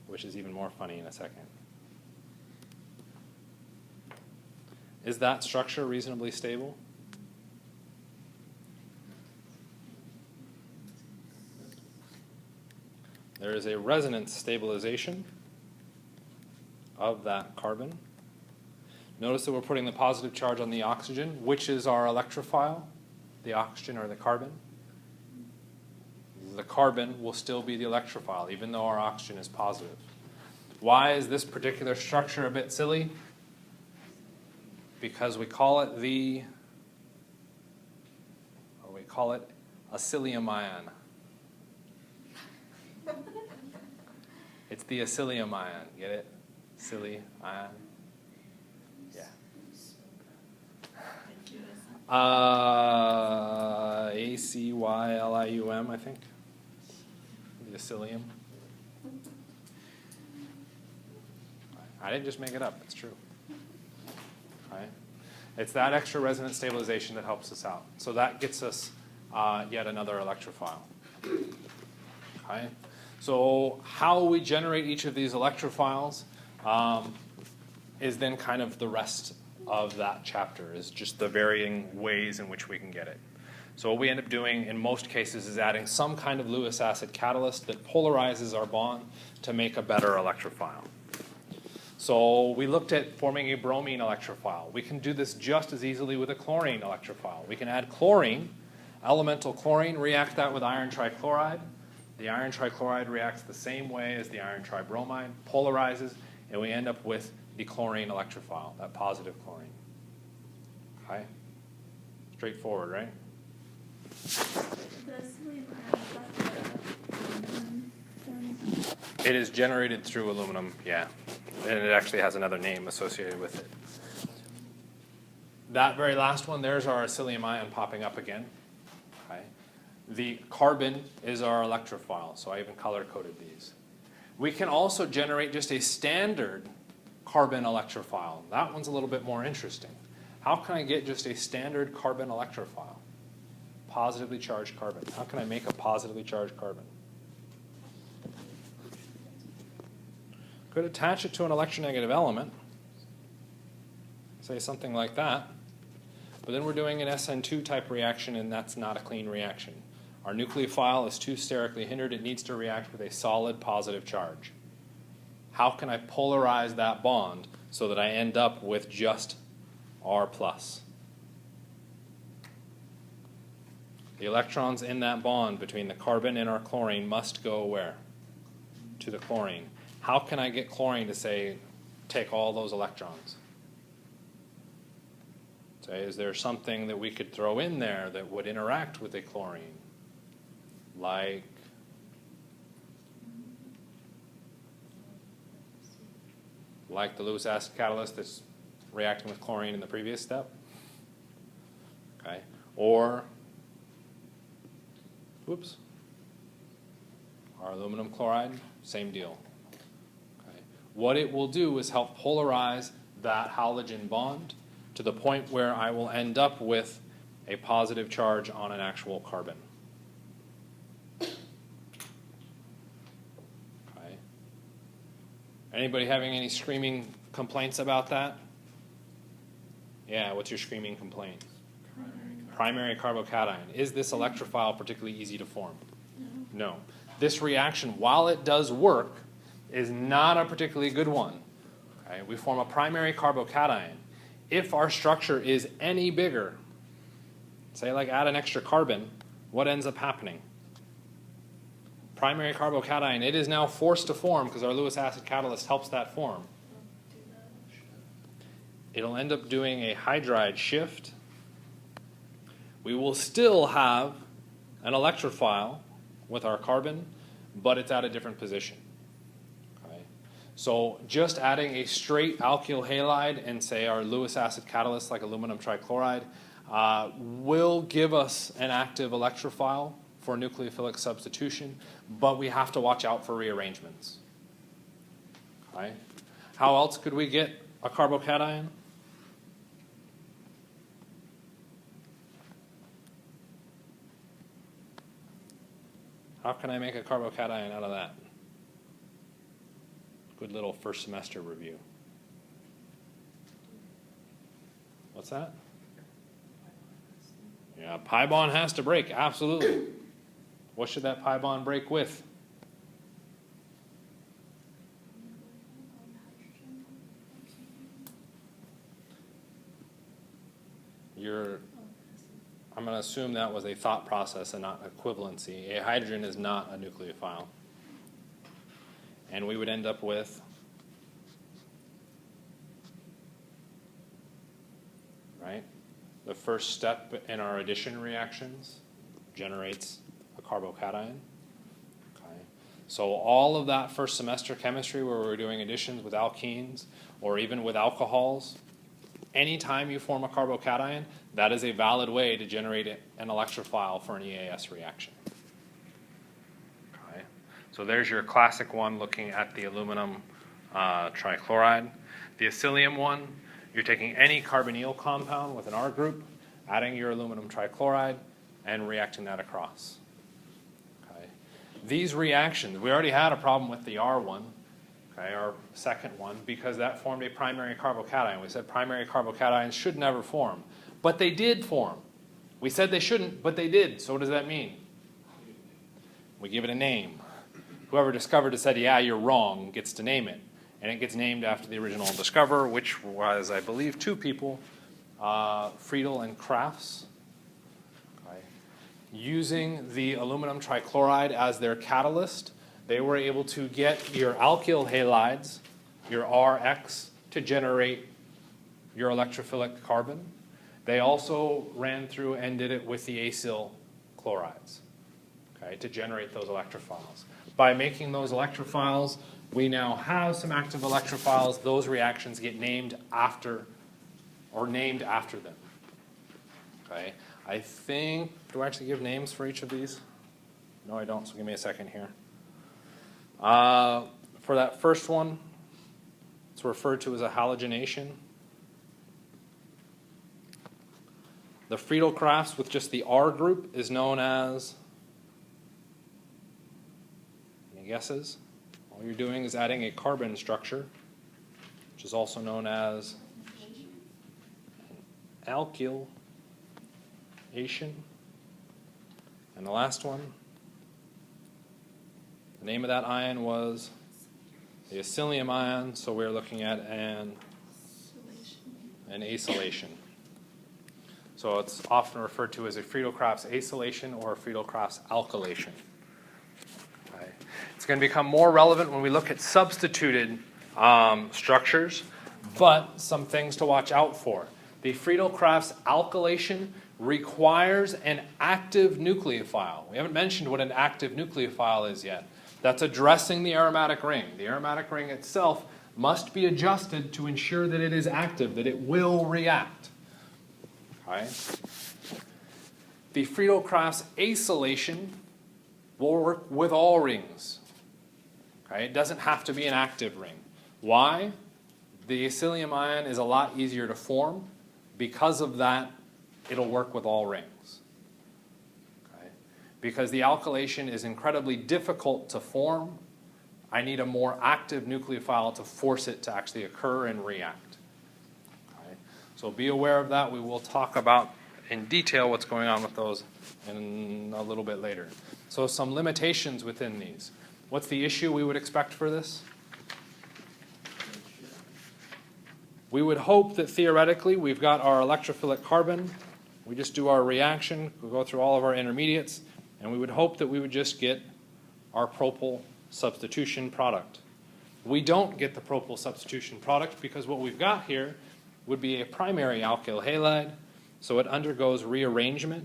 which is even more funny in a second. Is that structure reasonably stable? There is a resonance stabilization of that carbon. Notice that we're putting the positive charge on the oxygen, which is our electrophile, the oxygen or the carbon. The carbon will still be the electrophile, even though our oxygen is positive. Why is this particular structure a bit silly? Because we call it a psyllium ion. It's the acylium ion. Get it? Silly ion. Yeah. EACYLIUM, I think. The acylium. I didn't just make it up, it's true. Right? It's that extra resonance stabilization that helps us out. So that gets us yet another electrophile. Okay? So how we generate each of these electrophiles is then kind of the rest of that chapter, is just the varying ways in which we can get it. So what we end up doing in most cases is adding some kind of Lewis acid catalyst that polarizes our bond to make a better electrophile. So we looked at forming a bromine electrophile. We can do this just as easily with a chlorine electrophile. We can add chlorine, elemental chlorine, react that with iron trichloride. The iron trichloride reacts the same way as the iron tribromide, polarizes, and we end up with the chlorine electrophile, that positive chlorine. Okay? Straightforward, right? It is generated through aluminum, yeah. And it actually has another name associated with it. That very last one, there's our acylium ion popping up again. Okay. The carbon is our electrophile, so I even color-coded these. We can also generate just a standard carbon electrophile. That one's a little bit more interesting. How can I get just a standard carbon electrophile? Positively charged carbon. How can I make a positively charged carbon? Could attach it to an electronegative element, say something like that, but then we're doing an SN2 type reaction, and that's not a clean reaction. Our nucleophile is too sterically hindered. It needs to react with a solid positive charge. How can I polarize that bond so that I end up with just R+? The electrons in that bond between the carbon and our chlorine must go where? To the chlorine. How can I get chlorine to, say, take all those electrons? Say, is there something that we could throw in there that would interact with a chlorine? Like the Lewis acid catalyst that's reacting with chlorine in the previous step? Okay. Or, whoops, our aluminum chloride, same deal. What it will do is help polarize that halogen bond to the point where I will end up with a positive charge on an actual carbon. Okay. Anybody having any screaming complaints about that? Yeah, what's your screaming complaint? Primary carbocation. Is this electrophile particularly easy to form? No. This reaction, while it does work, is not a particularly good one. Okay? We form a primary carbocation. If our structure is any bigger, say like add an extra carbon, what ends up happening? Primary carbocation, it is now forced to form because our Lewis acid catalyst helps that form. It'll end up doing a hydride shift. We will still have an electrophile with our carbon, but it's at a different position. So just adding a straight alkyl halide and, say, our Lewis acid catalyst like aluminum trichloride will give us an active electrophile for nucleophilic substitution, but we have to watch out for rearrangements. Okay. How else could we get a carbocation? How can I make a carbocation out of that? Good little first semester review. What's that? Yeah, pi bond has to break, absolutely. What should that pi bond break with? I'm going to assume that was a thought process and not equivalency. A hydrogen is not a nucleophile. And we would end up with, right, the first step in our addition reactions generates a carbocation. Okay. So all of that first semester chemistry where we're doing additions with alkenes or even with alcohols, anytime you form a carbocation, that is a valid way to generate an electrophile for an EAS reaction. Okay. So there's your classic one looking at the aluminum trichloride. The acylium one, you're taking any carbonyl compound with an R group, adding your aluminum trichloride, and reacting that across. Okay. These reactions, we already had a problem with the R one, okay, our second one, because that formed a primary carbocation. We said primary carbocations should never form, but they did form. We said they shouldn't, but they did. So what does that mean? We give it a name. Whoever discovered it said, yeah, you're wrong, gets to name it. And it gets named after the original discoverer, which was, I believe, two people, Friedel and Crafts. Okay. Using the aluminum trichloride as their catalyst, they were able to get your alkyl halides, your Rx, to generate your electrophilic carbon. They also ran through and did it with the acyl chlorides, okay, to generate those electrophiles. By making those electrophiles, we now have some active electrophiles. Those reactions get named after, or named after them. Okay, I think, do I actually give names for each of these? No, I don't, so give me a second here. For that first one, it's referred to as a halogenation. The Friedel-Crafts with just the R group is known as, any guesses? All you're doing is adding a carbon structure, which is also known as an alkylation. And the last one, the name of that ion was the acylium ion, so we're looking at an acylation. So it's often referred to as a Friedel-Crafts acylation or a Friedel-Crafts alkylation. Okay. It's going to become more relevant when we look at substituted structures, but some things to watch out for. The Friedel-Crafts alkylation requires an active nucleophile. We haven't mentioned what an active nucleophile is yet. That's addressing the aromatic ring. The aromatic ring itself must be adjusted to ensure that it is active, that it will react. Okay. The Friedel-Crafts acylation will work with all rings. Okay. It doesn't have to be an active ring. Why? The acylium ion is a lot easier to form. Because of that, it'll work with all rings. Okay. Because the alkylation is incredibly difficult to form, I need a more active nucleophile to force it to actually occur and react. So be aware of that. We will talk about in detail what's going on with those in a little bit later. So some limitations within these. What's the issue we would expect for this? We would hope that theoretically we've got our electrophilic carbon. We just do our reaction. We go through all of our intermediates. And we would hope that we would just get our propyl substitution product. We don't get the propyl substitution product because what we've got here would be a primary alkyl halide, so it undergoes rearrangement,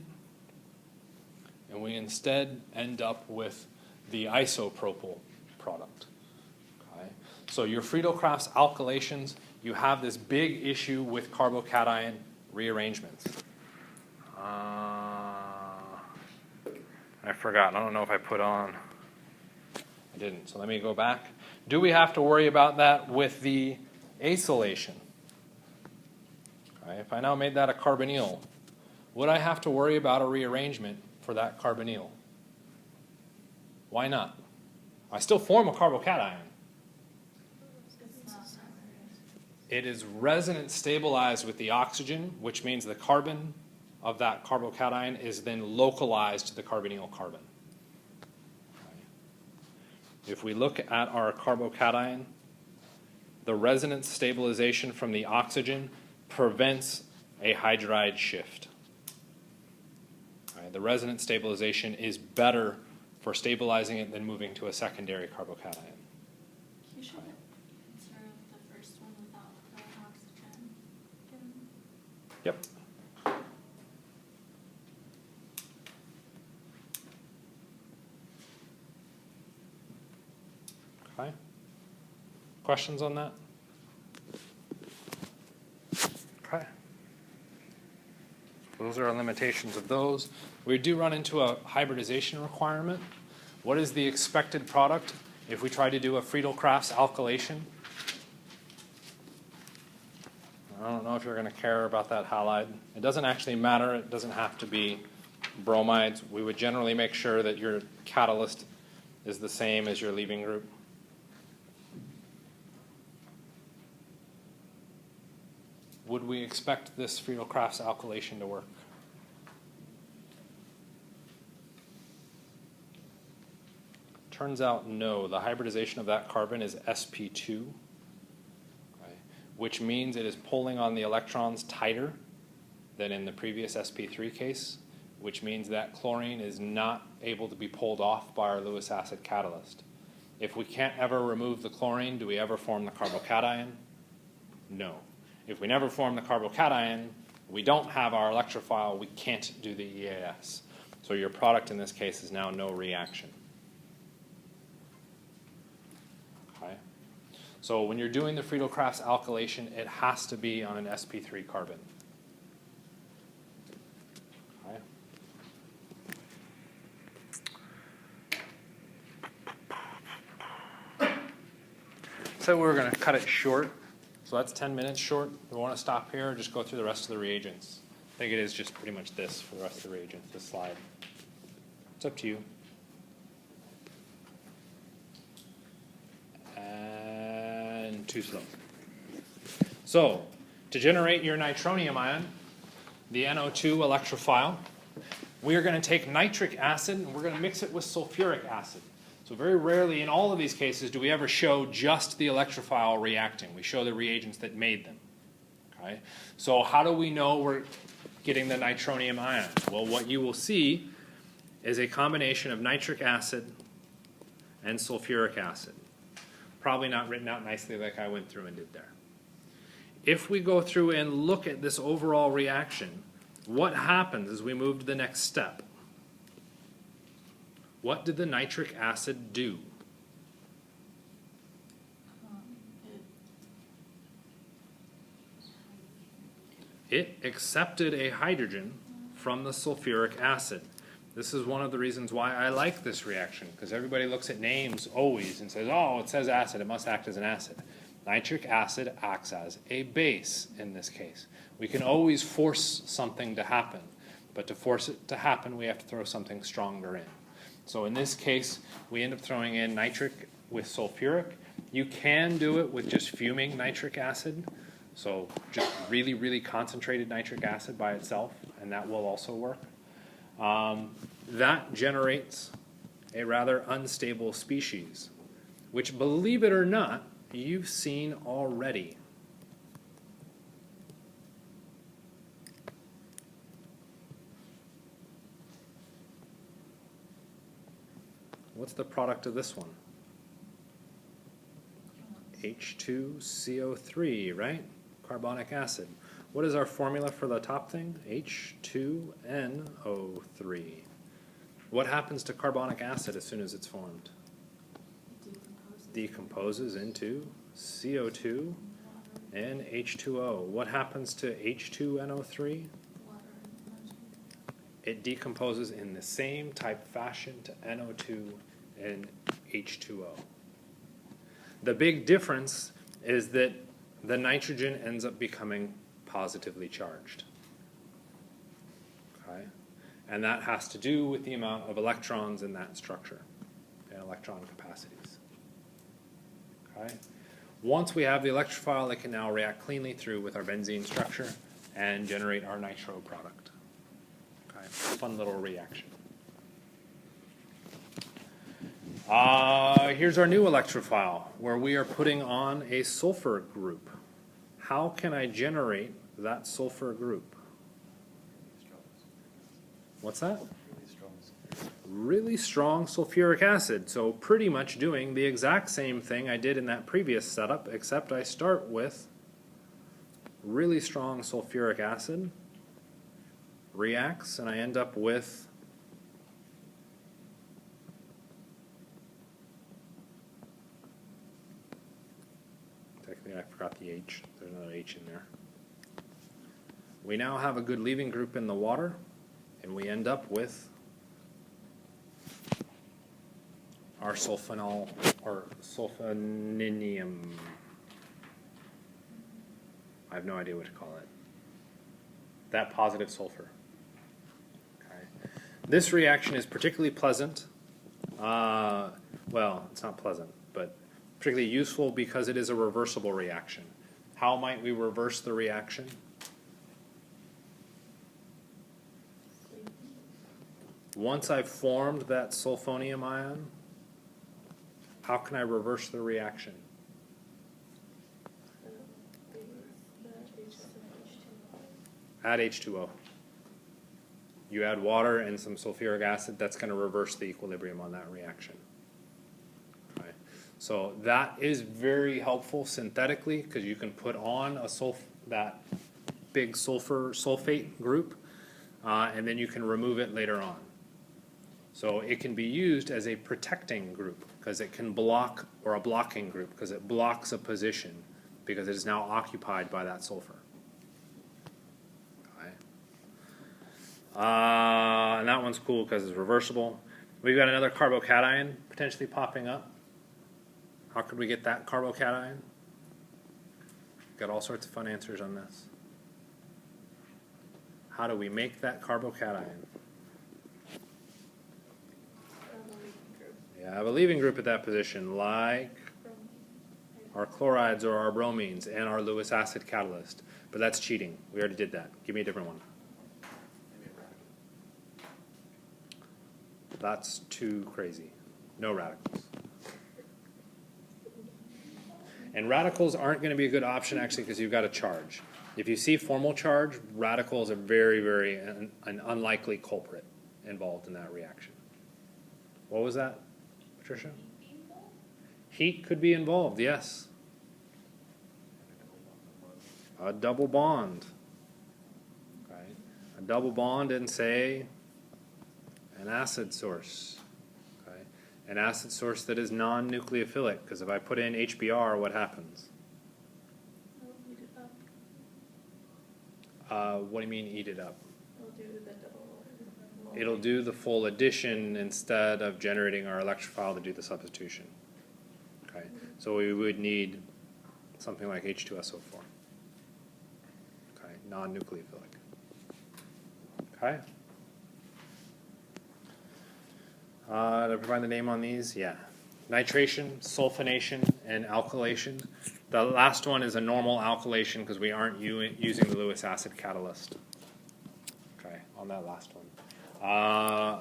and we instead end up with the isopropyl product. Okay? So your Friedel-Crafts alkylations, you have this big issue with carbocation rearrangements. I forgot. I don't know if I put on. I didn't, so let me go back. Do we have to worry about that with the acylation? If I now made that a carbonyl, would I have to worry about a rearrangement for that carbonyl? Why not? I still form a carbocation. It is resonance stabilized with the oxygen, which means the carbon of that carbocation is then localized to the carbonyl carbon. If we look at our carbocation, the resonance stabilization from the oxygen prevents a hydride shift. Right, the resonance stabilization is better for stabilizing it than moving to a secondary carbocation. You should consider the first one without the oxygen. Yep. Okay. Questions on that? Okay. Those are our limitations of those. We do run into a hybridization requirement. What is the expected product if we try to do a Friedel-Crafts alkylation? I don't know if you're going to care about that halide. It doesn't actually matter. It doesn't have to be bromides. We would generally make sure that your catalyst is the same as your leaving group. Would we expect this Friedel-Crafts alkylation to work? Turns out no. The hybridization of that carbon is sp2, right, which means it is pulling on the electrons tighter than in the previous sp3 case, which means that chlorine is not able to be pulled off by our Lewis acid catalyst. If we can't ever remove the chlorine, do we ever form the carbocation? No. If we never form the carbocation, we don't have our electrophile, we can't do the EAS. So your product in this case is now no reaction. Okay. So when you're doing the Friedel-Crafts alkylation, it has to be on an sp3 carbon. Okay. So we're going to cut it short. So that's 10 minutes short. We want to stop here or just go through the rest of the reagents? I think it is just pretty much this for the rest of the reagents, this slide. It's up to you. And too slow. So to generate your nitronium ion, the NO2 electrophile, we are going to take nitric acid and we're going to mix it with sulfuric acid. So very rarely in all of these cases do we ever show just the electrophile reacting. We show the reagents that made them. Okay? So how do we know we're getting the nitronium ion? Well, what you will see is a combination of nitric acid and sulfuric acid. Probably not written out nicely like I went through and did there. If we go through and look at this overall reaction, what happens as we move to the next step? What did the nitric acid do? It accepted a hydrogen from the sulfuric acid. This is one of the reasons why I like this reaction, because everybody looks at names always and says, oh, it says acid, it must act as an acid. Nitric acid acts as a base in this case. We can always force something to happen, but to force it to happen, we have to throw something stronger in. So in this case, we end up throwing in nitric with sulfuric. You can do it with just fuming nitric acid, so just really, really concentrated nitric acid by itself, and that will also work. That generates a rather unstable species, which, believe it or not, you've seen already. What's the product of this one? H2CO3, right? Carbonic acid. What is our formula for the top thing? H2NO3. What happens to carbonic acid as soon as it's formed? Decomposes into CO2 and H2O. What happens to H2NO3? It decomposes in the same type fashion to NO2 and H2O. The big difference is that the nitrogen ends up becoming positively charged. Okay? And that has to do with the amount of electrons in that structure and electron capacities. Okay? Once we have the electrophile, it can now react cleanly through with our benzene structure and generate our nitro product. Okay? Fun little reaction. Here's our new electrophile, where we are putting on a sulfur group. How can I generate that sulfur group? What's that? Really strong sulfuric acid. So pretty much doing the exact same thing I did in that previous setup, except I start with really strong sulfuric acid, reacts, and I end up with I forgot the H. There's another H in there. we now have a good leaving group in the water, and we end up with our sulfonol, or sulfoninium. I have no idea what to call it. That positive sulfur. Okay. This reaction is particularly pleasant. Well, it's not pleasant, but particularly useful because it is a reversible reaction. How might we reverse the reaction? Once I've formed that sulfonium ion, how can I reverse the reaction? Add H2O. You add water and some sulfuric acid, that's going to reverse the equilibrium on that reaction. Okay. So that is very helpful synthetically because you can put on that big sulfur sulfate group and then you can remove it later on. So it can be used as a protecting group because it can block, or a blocking group because it blocks a position because it is now occupied by that sulfur. And that one's cool because it's reversible. We've got another carbocation potentially popping up. How could we get that carbocation? Got all sorts of fun answers on this. How do we make that carbocation? Yeah, have a leaving group at that position, like our chlorides or our bromines and our Lewis acid catalyst. But that's cheating. We already did that. Give me a different one. That's too crazy. No radicals. And radicals aren't going to be a good option actually because you've got a charge. If you see formal charge, radicals are very, very an unlikely culprit involved in that reaction. What was that, Patricia? Heat could be involved, yes. A double bond. Okay. A double bond in, say, an acid source. Okay. An acid source that is non-nucleophilic, because if I put in HBr, what happens? What do you mean eat it up? It'll do the full addition instead of generating our electrophile to do the substitution. Okay. So we would need something like H2SO4. Okay. Non-nucleophilic. Okay. Did I provide the name on these? Yeah. Nitration, sulfonation, and alkylation. The last one is a normal alkylation because we aren't using the Lewis acid catalyst. Okay, on that last one.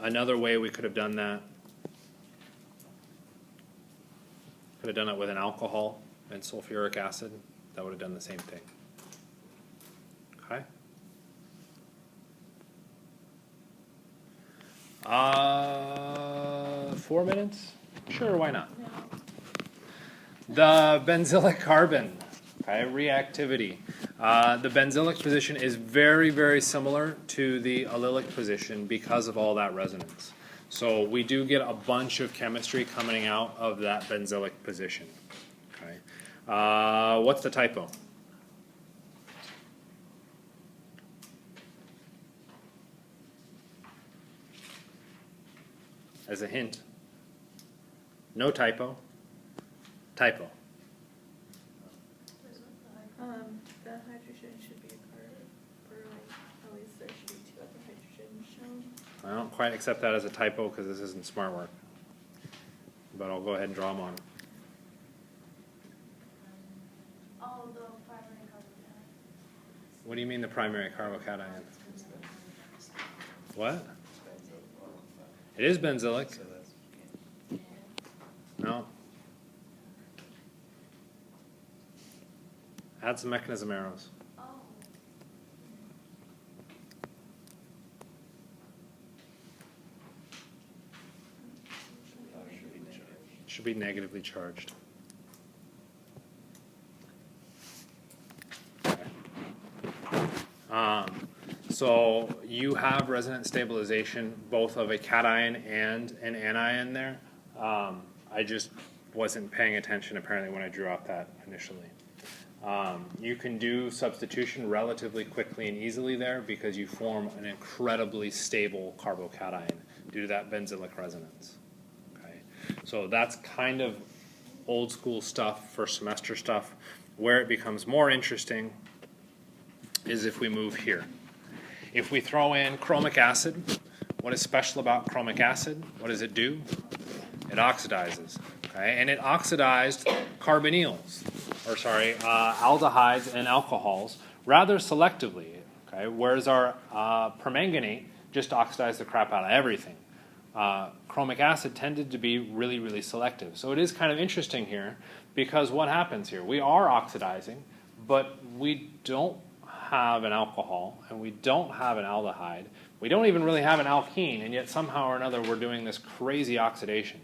Another way we could have done that, could have done it with an alcohol and sulfuric acid. That would have done the same thing. Okay. 4 minutes? Sure, why not? The benzylic carbon, okay, reactivity. The benzylic position is very, very similar to the allylic position because of all that resonance. So we do get a bunch of chemistry coming out of that benzylic position. Okay. What's the typo? As a hint. No typo. Typo. The hydrogen should be a carbon, or like at least there should be 2 other hydrogens shown. I don't quite accept that as a typo because this isn't smart work. But I'll go ahead and draw them on. Oh, the primary carbocation. What do you mean the primary carbocation? What? It is benzylic. No. Add some mechanism arrows. Oh. Should be negatively charged. So you have resonance stabilization both of a cation and an anion there. I just wasn't paying attention apparently when I drew out that initially. You can do substitution relatively quickly and easily there because you form an incredibly stable carbocation due to that benzylic resonance. Okay? So that's kind of old school stuff, first semester stuff. Where it becomes more interesting is if we move here. If we throw in chromic acid, what is special about chromic acid? What does it do? It oxidizes. Okay? And it oxidized carbonyls, or sorry, aldehydes and alcohols rather selectively. Okay? Whereas our permanganate just oxidized the crap out of everything. Chromic acid tended to be really, really selective. So it is kind of interesting here because what happens here? We are oxidizing, but we don't have an alcohol and we don't have an aldehyde. We don't even really have an alkene, and yet somehow or another we're doing this crazy oxidation.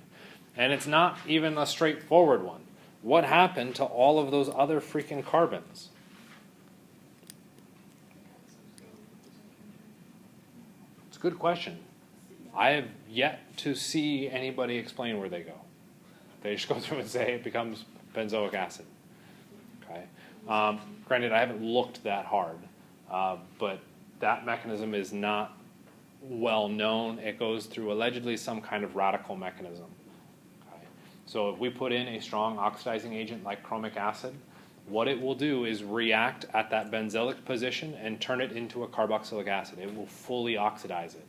And it's not even a straightforward one. What happened to all of those other freaking carbons? It's a good question. I have yet to see anybody explain where they go. They just go through and say it becomes benzoic acid. Okay. Granted, I haven't looked that hard, but that mechanism is not well known. It goes through allegedly some kind of radical mechanism. Okay. So if we put in a strong oxidizing agent like chromic acid, what it will do is react at that benzylic position and turn it into a carboxylic acid. It will fully oxidize it.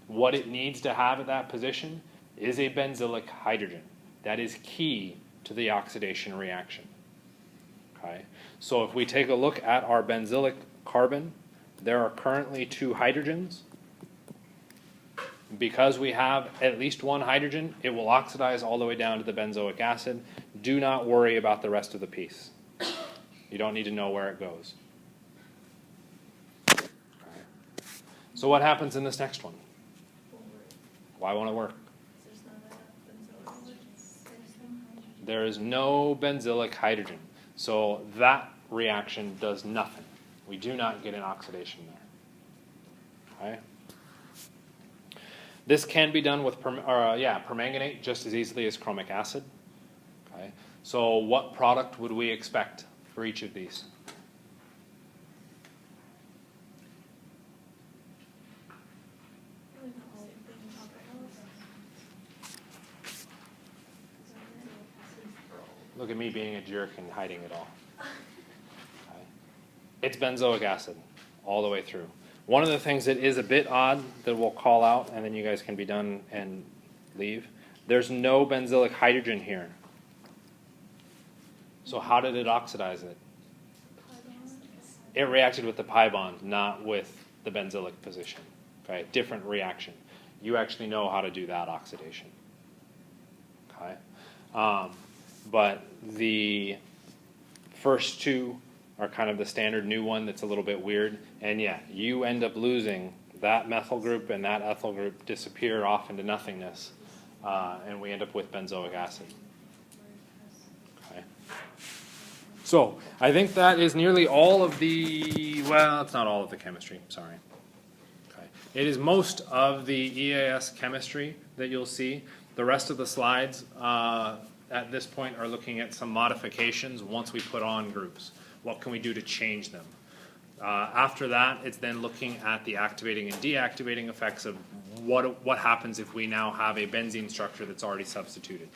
What it needs to have at that position is a benzylic hydrogen. That is key to the oxidation reaction. Okay? So if we take a look at our benzylic carbon, there are currently 2 hydrogens. Because we have at least 1 hydrogen, it will oxidize all the way down to the benzoic acid. Do not worry about the rest of the piece. You don't need to know where it goes. Okay. So what happens in this next one? Why won't it work? There is no benzylic hydrogen. So that reaction does nothing. We do not get an oxidation there. Okay? This can be done with permanganate just as easily as chromic acid. Okay? So what product would we expect for each of these? Look at me being a jerk and hiding it all. Okay. It's benzoic acid all the way through. One of the things that is a bit odd that we'll call out, and then you guys can be done and leave, there's no benzylic hydrogen here. So how did it oxidize it? It reacted with the pi bond, not with the benzylic position. Okay, different reaction. You actually know how to do that oxidation. Okay. But the first 2 are kind of the standard new one that's a little bit weird. And yeah, you end up losing that methyl group and that ethyl group disappear off into nothingness. And we end up with benzoic acid. Okay. So I think that is nearly all of the, well, it's not all of the chemistry, sorry. Okay. It is most of the EAS chemistry that you'll see. The rest of the slides at this point are looking at some modifications once we put on groups. What can we do to change them? After that, it's then looking at the activating and deactivating effects of what happens if we now have a benzene structure that's already substituted.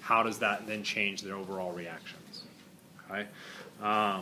How does that then change their overall reactions? Okay.